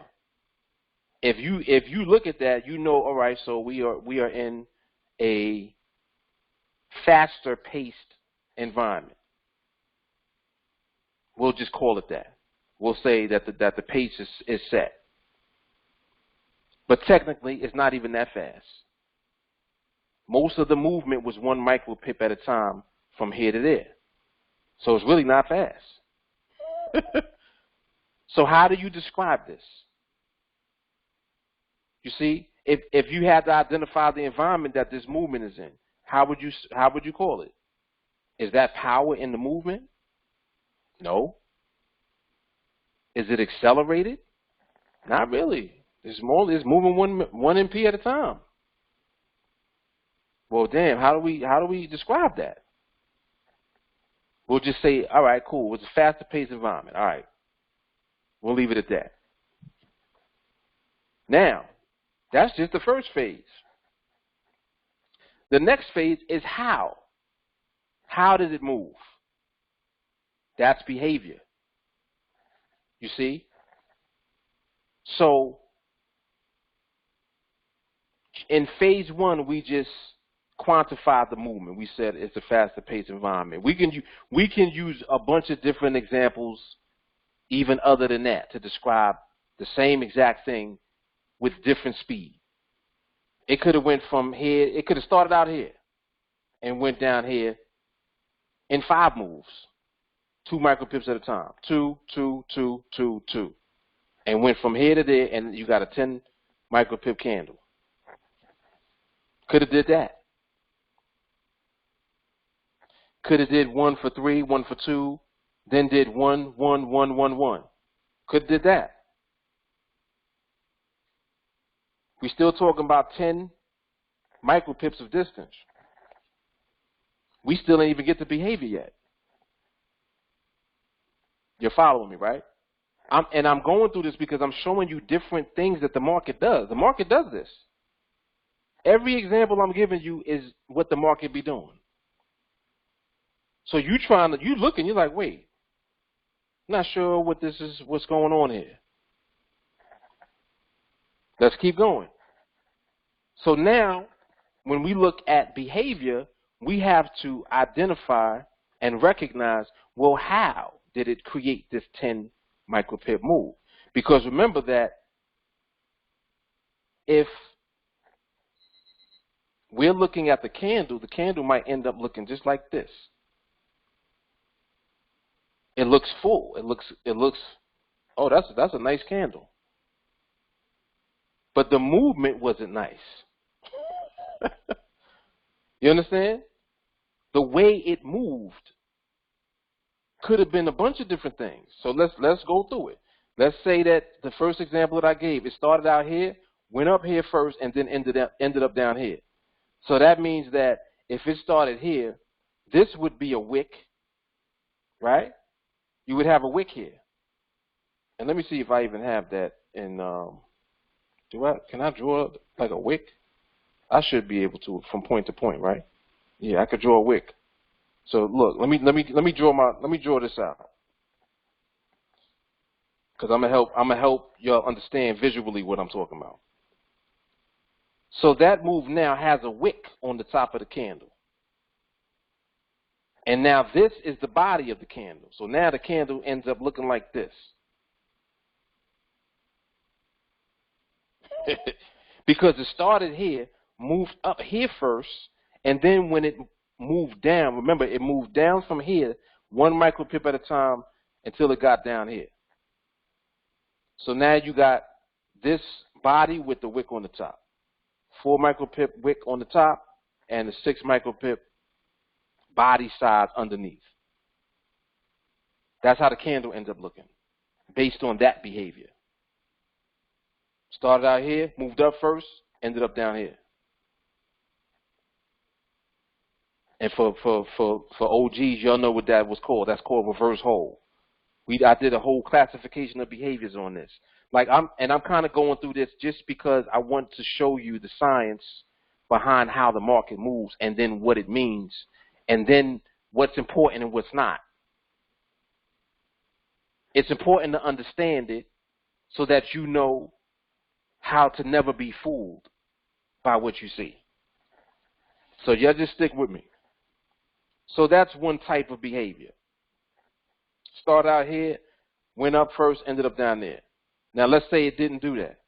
if you look at that, you know, all right, so we are in a faster paced environment. We'll just call it that. We'll say that the pace is set. But technically, it's not even that fast. Most of the movement was 1 micropip at a time from here to there. So it's really not fast. So how do you describe this? You see, if you had to identify the environment that this movement is in, how would you call it? Is that power in the movement? No. Is it accelerated? Not really. It's moving one MP at a time. Well, damn, how do we describe that? We'll just say, all right, cool. It's a faster paced environment. All right. We'll leave it at that. Now, that's just the first phase. The next phase is how. How does it move? That's behavior. You see? So, in phase 1, we just quantified the movement. We said it's a faster paced environment. We can use a bunch of different examples, even other than that, to describe the same exact thing with different speed. It could have went from here, it could have started out here and went down here in 5 moves, 2 micropips at a time, 2, 2, 2, 2, 2, and went from here to there, and you got a 10 micropip candle. Could have did that. Could have did 1 for 3, 1 for 2, then did 1, 1, 1, 1, 1. Could have did that. We're still talking about 10 micropips of distance. We still ain't even get to behavior yet. You're following me, right? I'm going through this because I'm showing you different things that the market does. The market does this. Every example I'm giving you is what the market be doing. So you looking, you're like, wait, not sure what's going on here. Let's keep going. So now, when we look at behavior, we have to identify and recognize, well, how did it create this 10 micropip move? Because remember that if we're looking at the candle might end up looking just like this. It looks full. It looks, oh, that's a nice candle. But the movement wasn't nice. You understand? The way it moved could have been a bunch of different things. So let's go through it. Let's say that the first example that I gave, it started out here, went up here first, and then ended up down here. So that means that if it started here, this would be a wick, right? You would have a wick here. And let me see if I even have that in, can I draw like a wick? I should be able to from point to point, right? Yeah, I could draw a wick. So look, let me draw this out. Cuz I'm going to help y'all understand visually what I'm talking about. So that move now has a wick on the top of the candle. And now this is the body of the candle. So now the candle ends up looking like this. Because it started here, moved up here first, and then when it moved down, remember it moved down from here 1 micropip at a time until it got down here. So now you got this body with the wick on the top. 4 micropip wick on the top and the 6 micropip body size underneath. That's how the candle ends up looking based on that behavior. Started out here, moved up first, ended up down here. And for OGs, y'all know what that was called. That's called reverse hold. I did a whole classification of behaviors on this. Like I'm kind of going through this just because I want to show you the science behind how the market moves and then what it means and then what's important and what's not. It's important to understand it so that you know how to never be fooled by what you see. So y'all just stick with me. So that's one type of behavior. Start out here, went up first, ended up down there. Now let's say it didn't do that.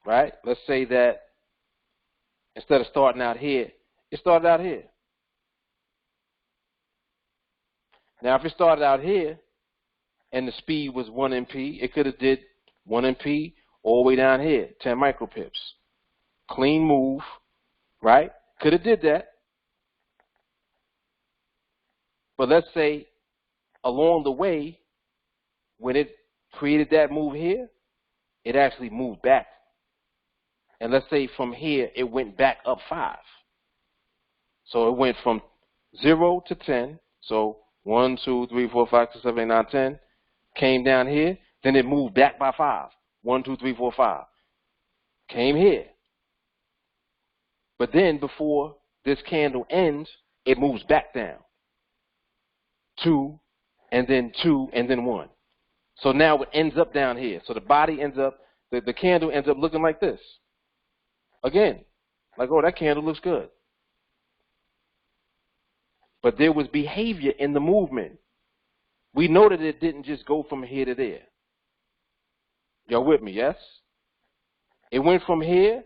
Right? Let's say that instead of starting out here, it started out here. Now if it started out here and the speed was 1 MP, it could have did 1 MP all the way down here, 10 micropips. Clean move, right? Could have did that. But let's say along the way, when it created that move here, it actually moved back. And let's say from here, it went back up 5. So it went from 0 to 10. So 1, 2, 3, 4, 5, 6, 7, 8, 9, 10. Came down here. Then it moved back by 5. 1, 2, 3, 4, 5. Came here. But then before this candle ends, it moves back down. 2, and then 2, and then 1. So now it ends up down here. So the body ends up, the candle ends up looking like this. Again, like, oh, that candle looks good. But there was behavior in the movement. We know that it didn't just go from here to there. Y'all with me, yes? It went from here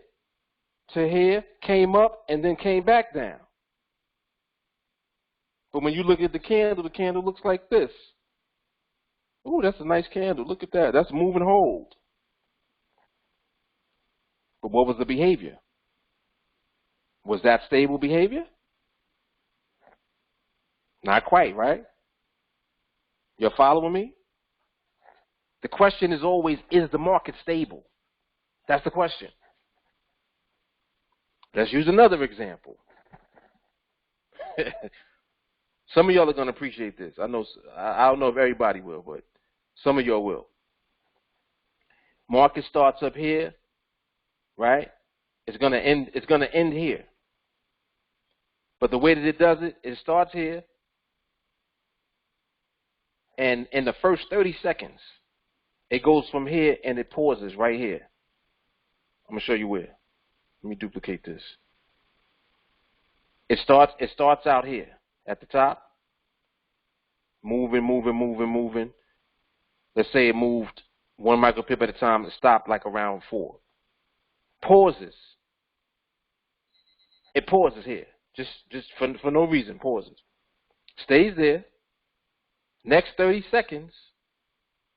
to here, came up, and then came back down. But when you look at the candle looks like this. Ooh, that's a nice candle. Look at that. That's move and hold. But what was the behavior? Was that stable behavior? Not quite, right? You're following me? The question is always, is the market stable? That's the question. Let's use another example. Some of y'all are going to appreciate this. I don't know if everybody will, but some of y'all will. Market starts up here, right? It's going to end here. But the way that it does it, it starts here, and in the first 30 seconds, it goes from here and it pauses right here. I'm going to show you where. Let me duplicate this. It starts out here at the top, moving. Let's say it moved 1 micropip at a time. It stopped like around 4. Pauses. It pauses here, just for no reason. Pauses. Stays there. Next 30 seconds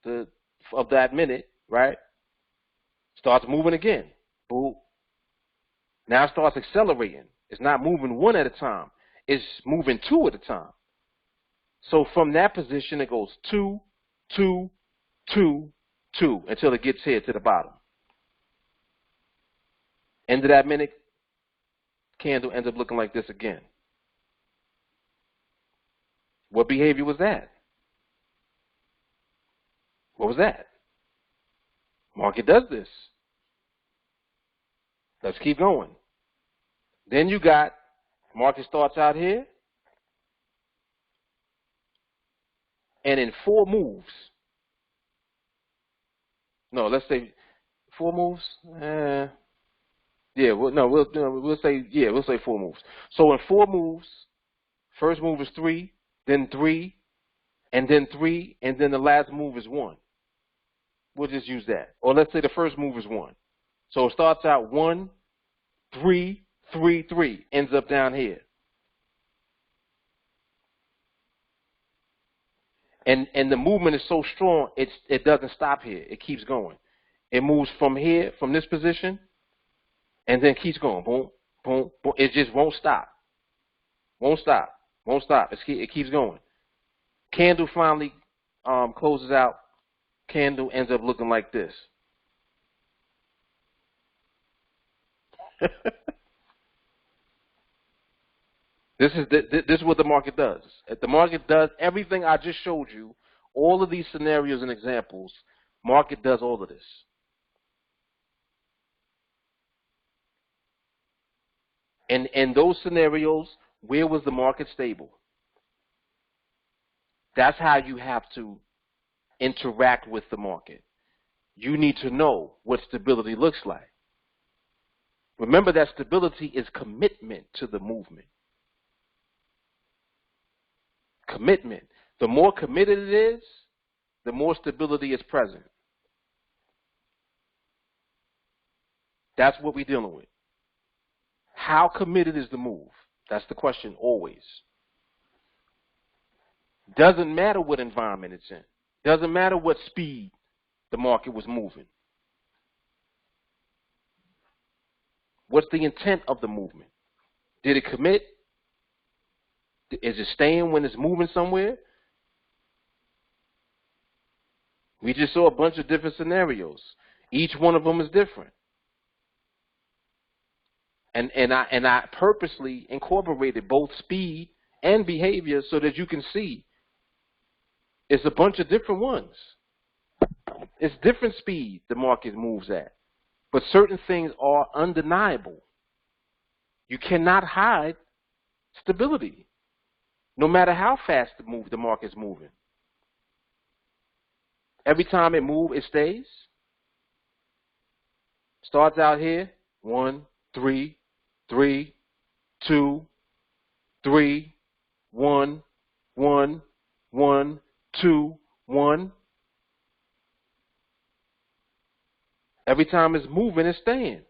of that minute, right? Starts moving again. Boom. Now it starts accelerating. It's not moving 1 at a time. It's moving 2 at a time. So from that position, it goes 2, 2, 2, 2 until it gets here to the bottom. End of that minute, candle ends up looking like this again. What behavior was that? What was that? Market does this. Let's keep going. Then you got market starts out here, and in 4 moves. No, let's say 4 moves. Yeah, we'll say 4 moves. So in 4 moves, first move is 3, then 3, and then 3, and then the last move is 1. We'll just use that. Or let's say the first move is 1. So it starts out 1, 3, 3, 3, ends up down here. And the movement is so strong, it doesn't stop here. It keeps going. It moves from here, from this position, and then keeps going. Boom, boom, boom. It just won't stop. Won't stop. Won't stop. It keeps going. Candle finally closes out. Candle ends up looking like this. This is what the market does. The market does everything I just showed you, all of these scenarios and examples. Market does all of this. And in those scenarios, where was the market stable? That's how you have to interact with the market. You need to know what stability looks like. Remember that stability is commitment to the movement. Commitment. The more committed it is, the more stability is present. That's what we're dealing with. How committed is the move? That's the question always. Doesn't matter what environment it's in. Doesn't matter what speed the market was moving. What's the intent of the movement? Did it commit? Is it staying when it's moving somewhere? We just saw a bunch of different scenarios. Each one of them is different. And I purposely incorporated both speed and behavior so that you can see it's a bunch of different ones. It's different speed the market moves at. But certain things are undeniable. You cannot hide stability, no matter how fast the market's moving. Every time it moves, it stays. Starts out here, 1, 3, 3, 2, 3, 1, 1, 1, 2, 1. Every time it's moving, it's staying.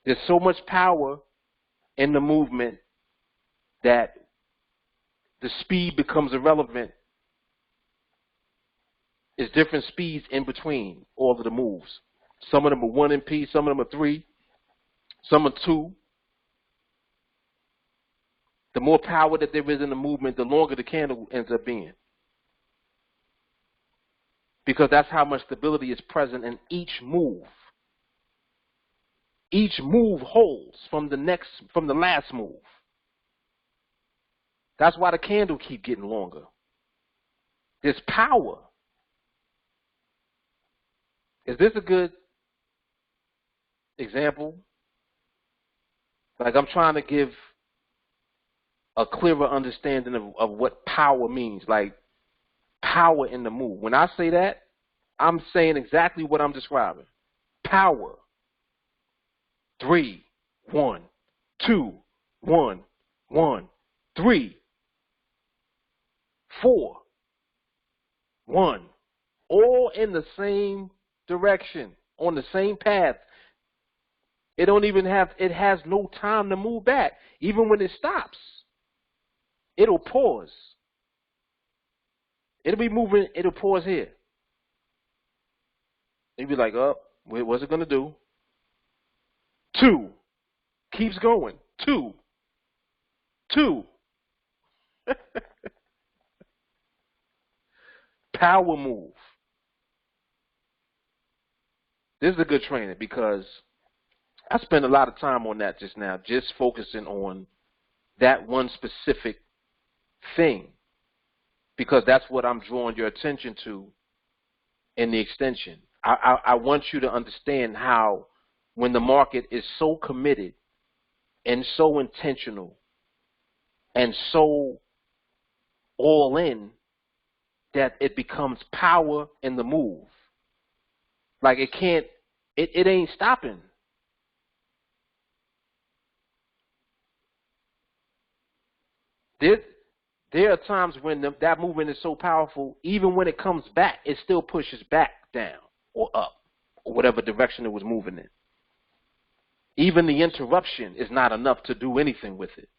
There's so much power in the movement that the speed becomes irrelevant. There's different speeds in between all of the moves. Some of them are 1 MP, some of them are 3, some are 2. The more power that there is in the movement, the longer the candle ends up being. Because that's how much stability is present in each move. Each move holds from the last move. That's why the candle keep getting longer. There's power. Is this a good example? Like, I'm trying to give a clearer understanding of what power means, like power in the move. When I say that, I'm saying exactly what I'm describing. Power. 3, 1, 2, 1, 1, 3, 4, 1. All in the same direction, on the same path. It has no time to move back. Even when it stops, it'll pause. It'll be moving, it'll pause here. You'll be like, oh, what's it going to do? 2. Keeps going. 2. 2. Power move. This is a good training because I spent a lot of time on that just now, just focusing on that one specific thing, because that's what I'm drawing your attention to in the extension. I want you to understand how when the market is so committed and so intentional and so all in that it becomes power in the move. Like it ain't stopping. There are times when that movement is so powerful, even when it comes back, it still pushes back down or up or whatever direction it was moving in. Even the interruption is not enough to do anything with it.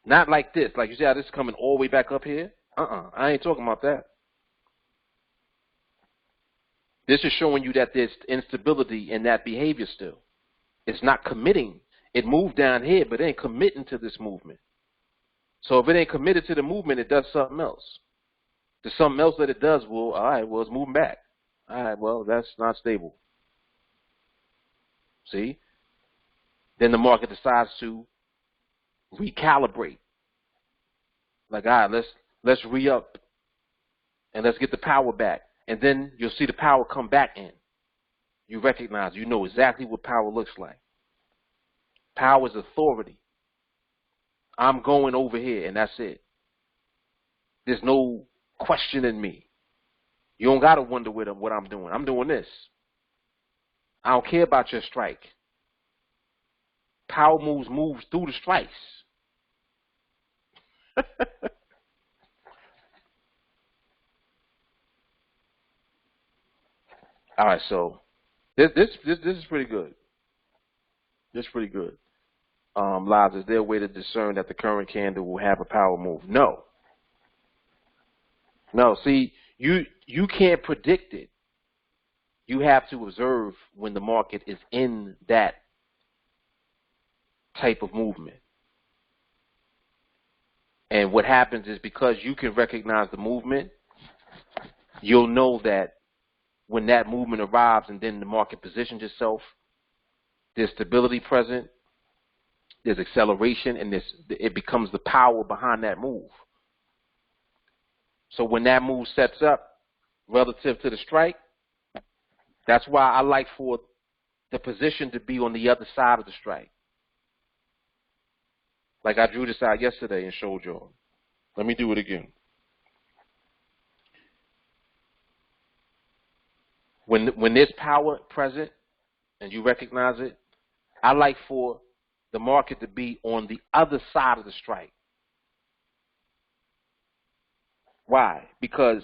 Not like this. Like you see how this is coming all the way back up here? I ain't talking about that. This is showing you that there's instability in that behavior still. It's not committing. It moved down here, but it ain't committing to this movement. So if it ain't committed to the movement, it does something else. There's something else that it does. Well, all right, well, it's moving back. All right, well, that's not stable. See? Then the market decides to recalibrate. Like, all right, let's re-up and let's get the power back. And then you'll see the power come back in. You recognize, you know exactly what power looks like. Power is authority. I'm going over here, and that's it. There's no questioning me. You don't got to wonder what I'm doing. I'm doing this. I don't care about your strike. Power moves through the strikes. All right, so this is pretty good. This is pretty good. Lives, is there a way to discern that the current candle will have a power move? No. No, see, you can't predict it. You have to observe when the market is in that type of movement. And what happens is, because you can recognize the movement, you'll know that when that movement arrives and then the market positions itself, there's stability present, there's acceleration, and it becomes the power behind that move. So when that move sets up relative to the strike, that's why I like for the position to be on the other side of the strike. Like I drew this out yesterday and showed y'all. Let me do it again. When there's power present and you recognize it, I like for the market to be on the other side of the strike. Why? Because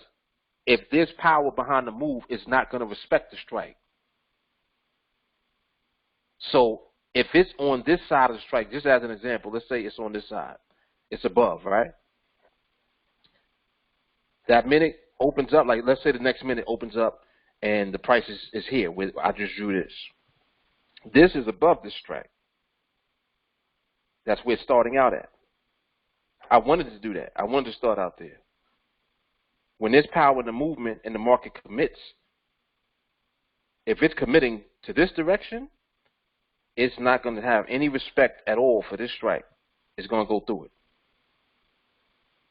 if there's power behind the move, it's not going to respect the strike. So if it's on this side of the strike, just as an example, let's say it's on this side. It's above, right? That minute opens up, like let's say the next minute opens up and the price is here. I just drew this. This is above this strike. That's where it's starting out at. I wanted to do that. I wanted to start out there. When there's power in the movement and the market commits, if it's committing to this direction, it's not going to have any respect at all for this strike. It's going to go through it.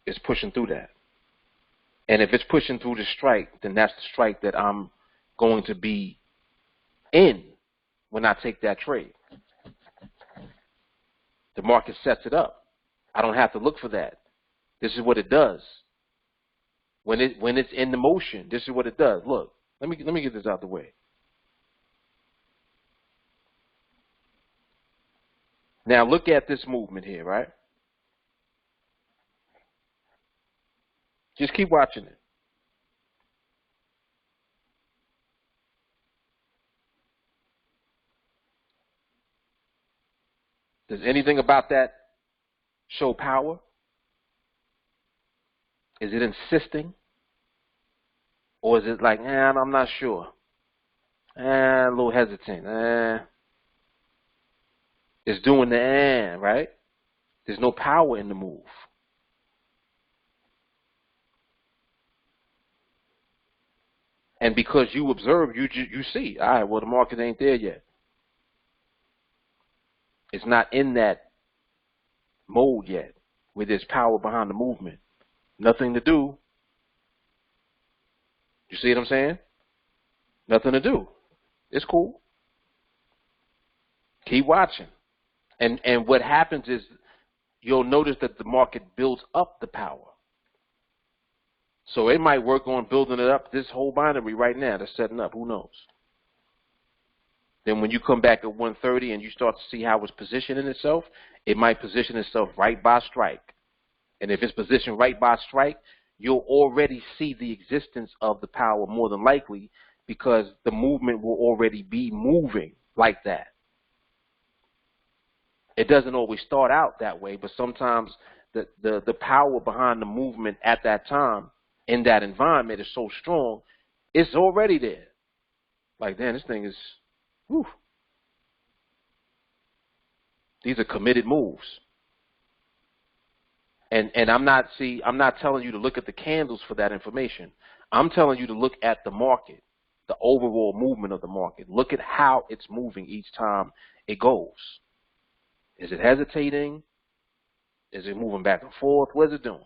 It's pushing through that. And if it's pushing through the strike, then that's the strike that I'm going to be in when I take that trade. The market sets it up. I don't have to look for that. This is what it does. When it's in the motion, this is what it does. Look, let me get this out the way. Now look at this movement here, right? Just keep watching it. Does anything about that show power? Is it insisting? Or is it like, I'm not sure. A little hesitant. It's doing the right? There's no power in the move. And because you observe, you see, all right, well, the market ain't there yet. It's not in that mode yet where there's power behind the movement. Nothing to do. You see what I'm saying? Nothing to do. It's cool. Keep watching. And what happens is you'll notice that the market builds up the power. So it might work on building it up, this whole binary right now that's setting up. Who knows? Then when you come back at 130 and you start to see how it's positioning itself, it might position itself right by strike. And if it's positioned right by strike, you'll already see the existence of the power more than likely, because the movement will already be moving like that. It doesn't always start out that way, but sometimes the power behind the movement at that time in that environment is so strong, it's already there. Like, damn, this thing is, whew. These are committed moves. And I'm not telling you to look at the candles for that information. I'm telling you to look at the market, the overall movement of the market. Look at how it's moving each time it goes. Is it hesitating? Is it moving back and forth? What is it doing?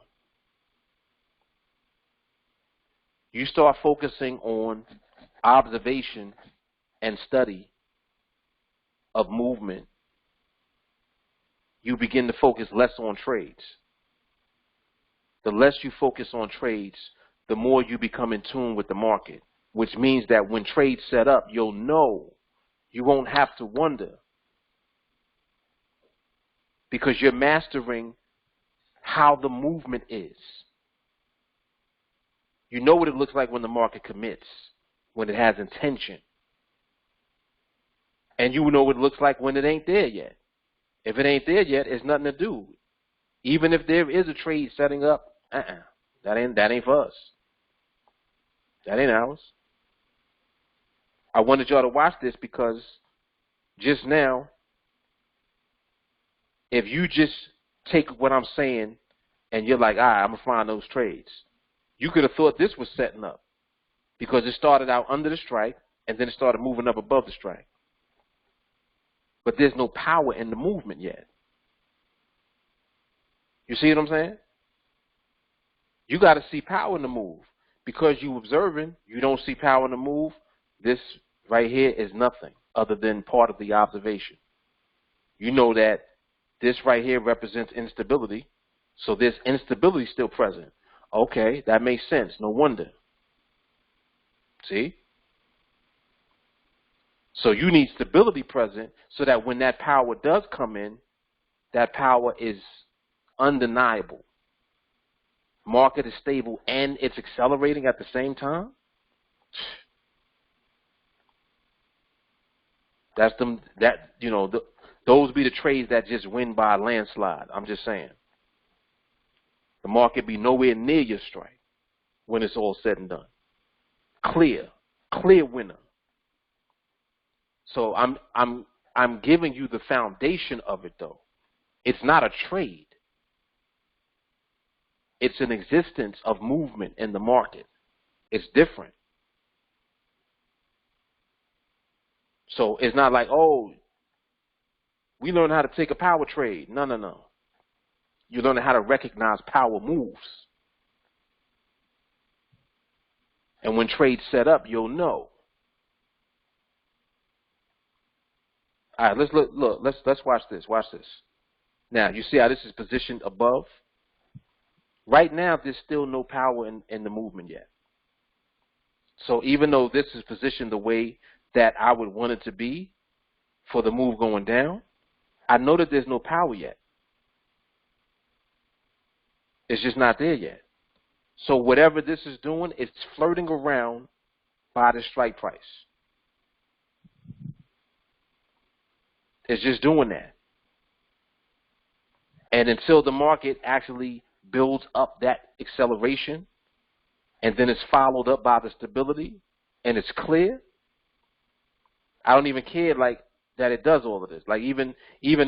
You start focusing on observation and study of movement you begin to focus less on trades. The less you focus on trades, the more you become in tune with the market, which means that when trades set up, you'll know. You won't have to wonder, because you're mastering how the movement is. You know what it looks like when the market commits, when it has intention. And you know what it looks like when it ain't there yet. If it ain't there yet, it's nothing to do. Even if there is a trade setting up, that ain't for us. That ain't ours. I wanted y'all to watch this because just now, if you just take what I'm saying and you're like, all right, I'm going to find those trades, you could have thought this was setting up because it started out under the strike and then it started moving up above the strike. But there's no power in the movement yet. You see what I'm saying? You got to see power in the move. Because you observing, you don't see power in the move. This right here is nothing other than part of the observation. You know that this right here represents instability, so this instability is still present. Okay, that makes sense. No wonder. See? So you need stability present so that when that power does come in, that power is undeniable. Market is stable and it's accelerating at the same time. That's them. Those be the trades that just win by a landslide. I'm just saying. The market be nowhere near your strike when it's all said and done. Clear winner. So I'm giving you the foundation of it though. It's not a trade. It's an existence of movement in the market. It's different. So it's not like, oh, we learn how to take a power trade. No. You learn how to recognize power moves. And when trades set up, you'll know. All right, let's look. Let's watch this. Watch this. Now, you see how this is positioned above? Right now, there's still no power in the movement yet. So even though this is positioned the way that I would want it to be for the move going down, I know that there's no power yet. It's just not there yet. So whatever this is doing, it's flirting around by the strike price. It's just doing that. And until the market actually builds up that acceleration, and then it's followed up by the stability, and it's clear, I don't even care like that it does all of this. Like even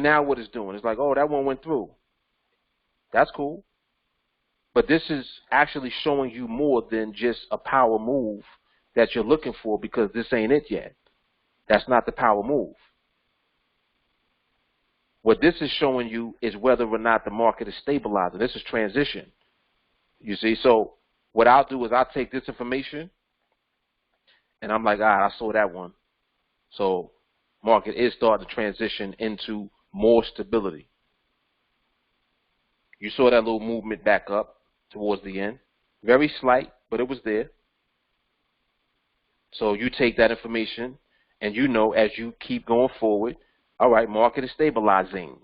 now what it's doing, it's like, oh, that one went through. That's cool. But this is actually showing you more than just a power move that you're looking for, because this ain't it yet. That's not the power move. What this is showing you is whether or not the market is stabilizing. This is transition. You see, so what I'll do is I'll take this information and I'm like, all right, I saw that one. So market is starting to transition into more stability. You saw that little movement back up towards the end. Very slight, but it was there. So you take that information and you know as you keep going forward, all right, market is stabilizing.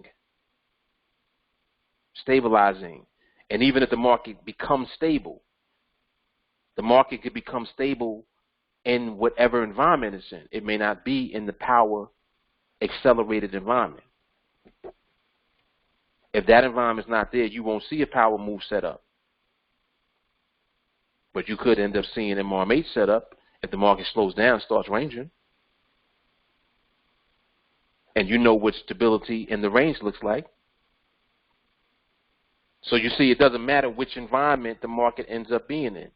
Stabilizing. And even if the market becomes stable, the market could become stable in whatever environment it's in. It may not be in the power accelerated environment. If that environment's not there, you won't see a power move set up. But you could end up seeing a MARM8 set up if the market slows down and starts ranging. And you know what stability in the range looks like. So you see, it doesn't matter which environment the market ends up being in.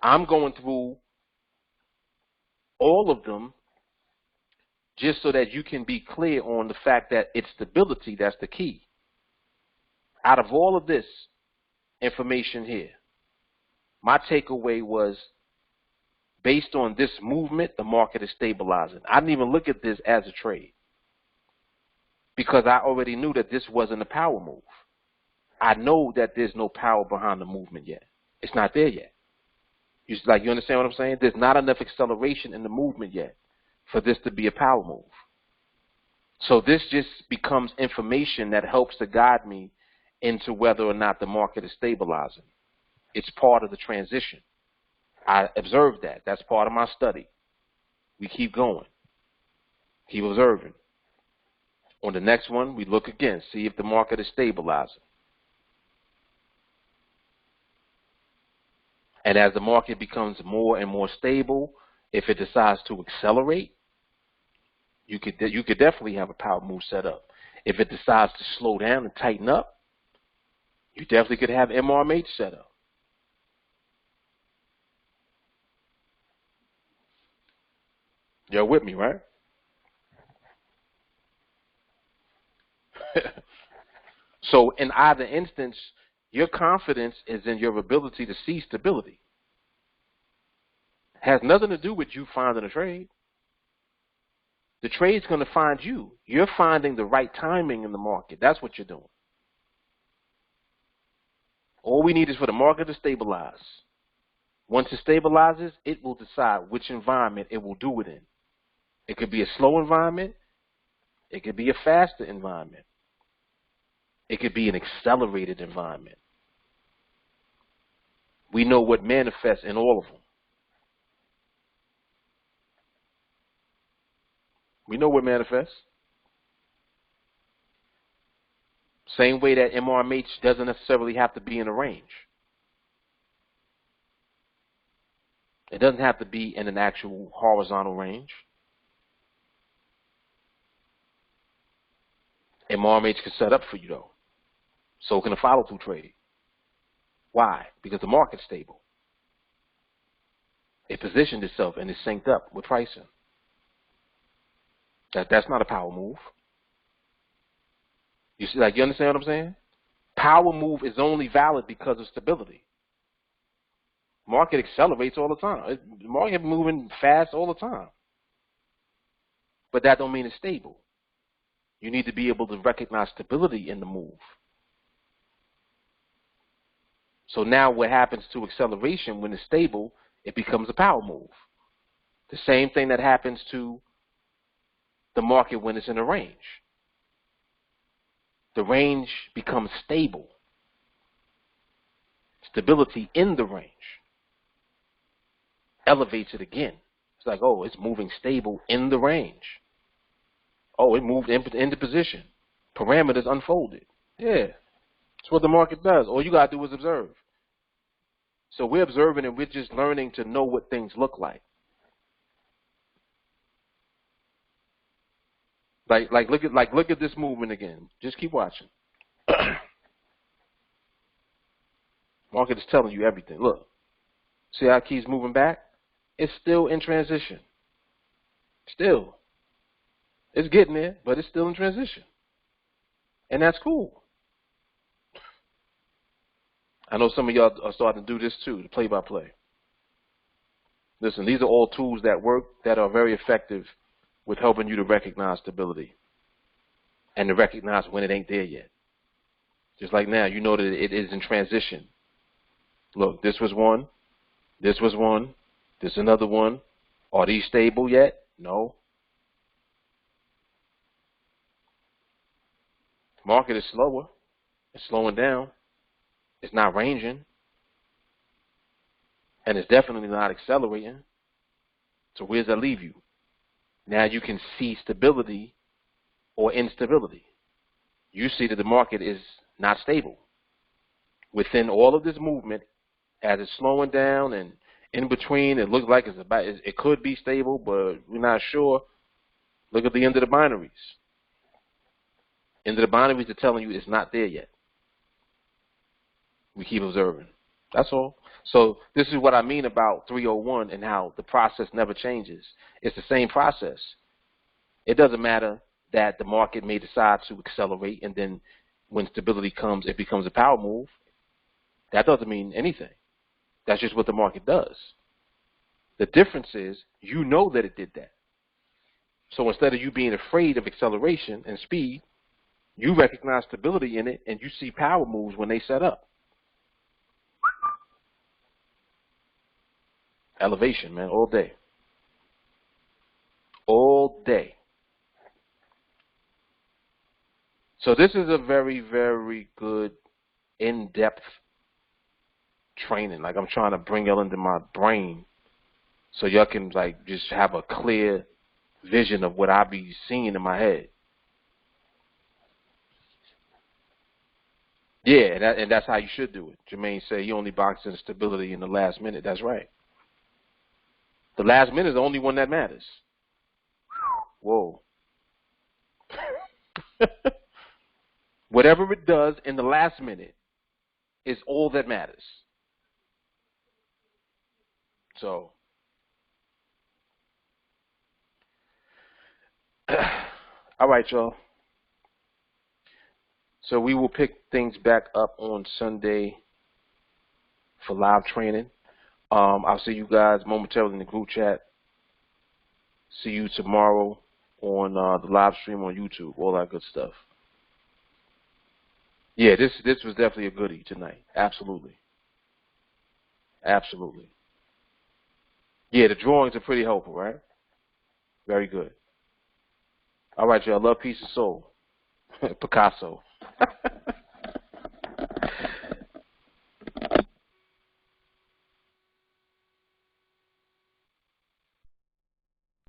I'm going through all of them just so that you can be clear on the fact that it's stability that's the key. Out of all of this information here, my takeaway was, based on this movement, the market is stabilizing. I didn't even look at this as a trade. because I already knew that this wasn't a power move. I know that there's no power behind the movement yet. It's not there yet. You understand what I'm saying? There's not enough acceleration in the movement yet for this to be a power move. So this just becomes information that helps to guide me into whether or not the market is stabilizing. It's part of the transition. I observed that. That's part of my study. We keep going. Keep observing. On the next one, we look again, see if the market is stabilizing. And as the market becomes more and more stable, if it decides to accelerate, you could definitely have a power move set up. If it decides to slow down and tighten up, you definitely could have MRMH set up. You're with me, right? So in either instance, your confidence is in your ability to see stability. It has nothing to do with you finding a trade. The trade's going to find you. You're finding the right timing in the market. That's what you're doing. All we need is for the market to stabilize. Once it stabilizes, it will decide which environment it will do it in. It could be a slow environment. It could be a faster environment. It could be an accelerated environment. We know what manifests in all of them. We know what manifests. Same way that MRMH doesn't necessarily have to be in a range. It doesn't have to be in an actual horizontal range. MRMH can set up for you though. So can a follow-through trade. Why? Because the market's stable. It positioned itself and it's synced up with pricing. That's not a power move. You see, you understand what I'm saying? Power move is only valid because of stability. Market accelerates all the time. The market moving fast all the time. But that don't mean it's stable. You need to be able to recognize stability in the move. So now what happens to acceleration when it's stable, it becomes a power move. The same thing that happens to the market when it's in a range. The range becomes stable. Stability in the range elevates it again. It's like, oh, it's moving stable in the range. Oh, it moved into position. Parameters unfolded. Yeah, that's what the market does. All you got to do is observe. So we're observing and we're just learning to know what things look like. Look at this movement again. Just keep watching. Market is telling you everything. Look, see how it keeps moving back? It's still in transition. Still. It's getting there, but it's still in transition. And that's cool. I know some of y'all are starting to do this too, the play-by-play. Listen, these are all tools that work, that are very effective with helping you to recognize stability and to recognize when it ain't there yet. Just like now, you know that it is in transition. Look, this was one, this was one, this is another one. Are these stable yet? No. Market is slower. It's slowing down. It's not ranging. And it's definitely not accelerating. So where does that leave you? Now you can see stability or instability. You see that the market is not stable. Within all of this movement, as it's slowing down and in between, it looks like it could be stable, but we're not sure. Look at the end of the binaries. End of the binaries are telling you it's not there yet. We keep observing. That's all. So this is what I mean about 301 and how the process never changes. It's the same process. It doesn't matter that the market may decide to accelerate and then when stability comes, it becomes a power move. That doesn't mean anything. That's just what the market does. The difference is you know that it did that. So instead of you being afraid of acceleration and speed, You recognize stability in it, and you see power moves when they set up. Elevation, man, all day. All day. So this is a very, very good in-depth training. Like, I'm trying to bring y'all into my brain so y'all can, like, just have a clear vision of what I be seeing in my head. Yeah, and that's how you should do it. Jermaine said he only boxes in stability in the last minute. That's right. The last minute is the only one that matters. Whoa. Whatever it does in the last minute is all that matters. So, all right, y'all. So we will pick things back up on Sunday for live training. I'll see you guys momentarily in the group chat. See you tomorrow on the live stream on YouTube, all that good stuff. Yeah, this was definitely a goodie tonight. Absolutely. Absolutely. Yeah, the drawings are pretty helpful, right? Very good. All right, y'all. Love, peace, and soul. Picasso.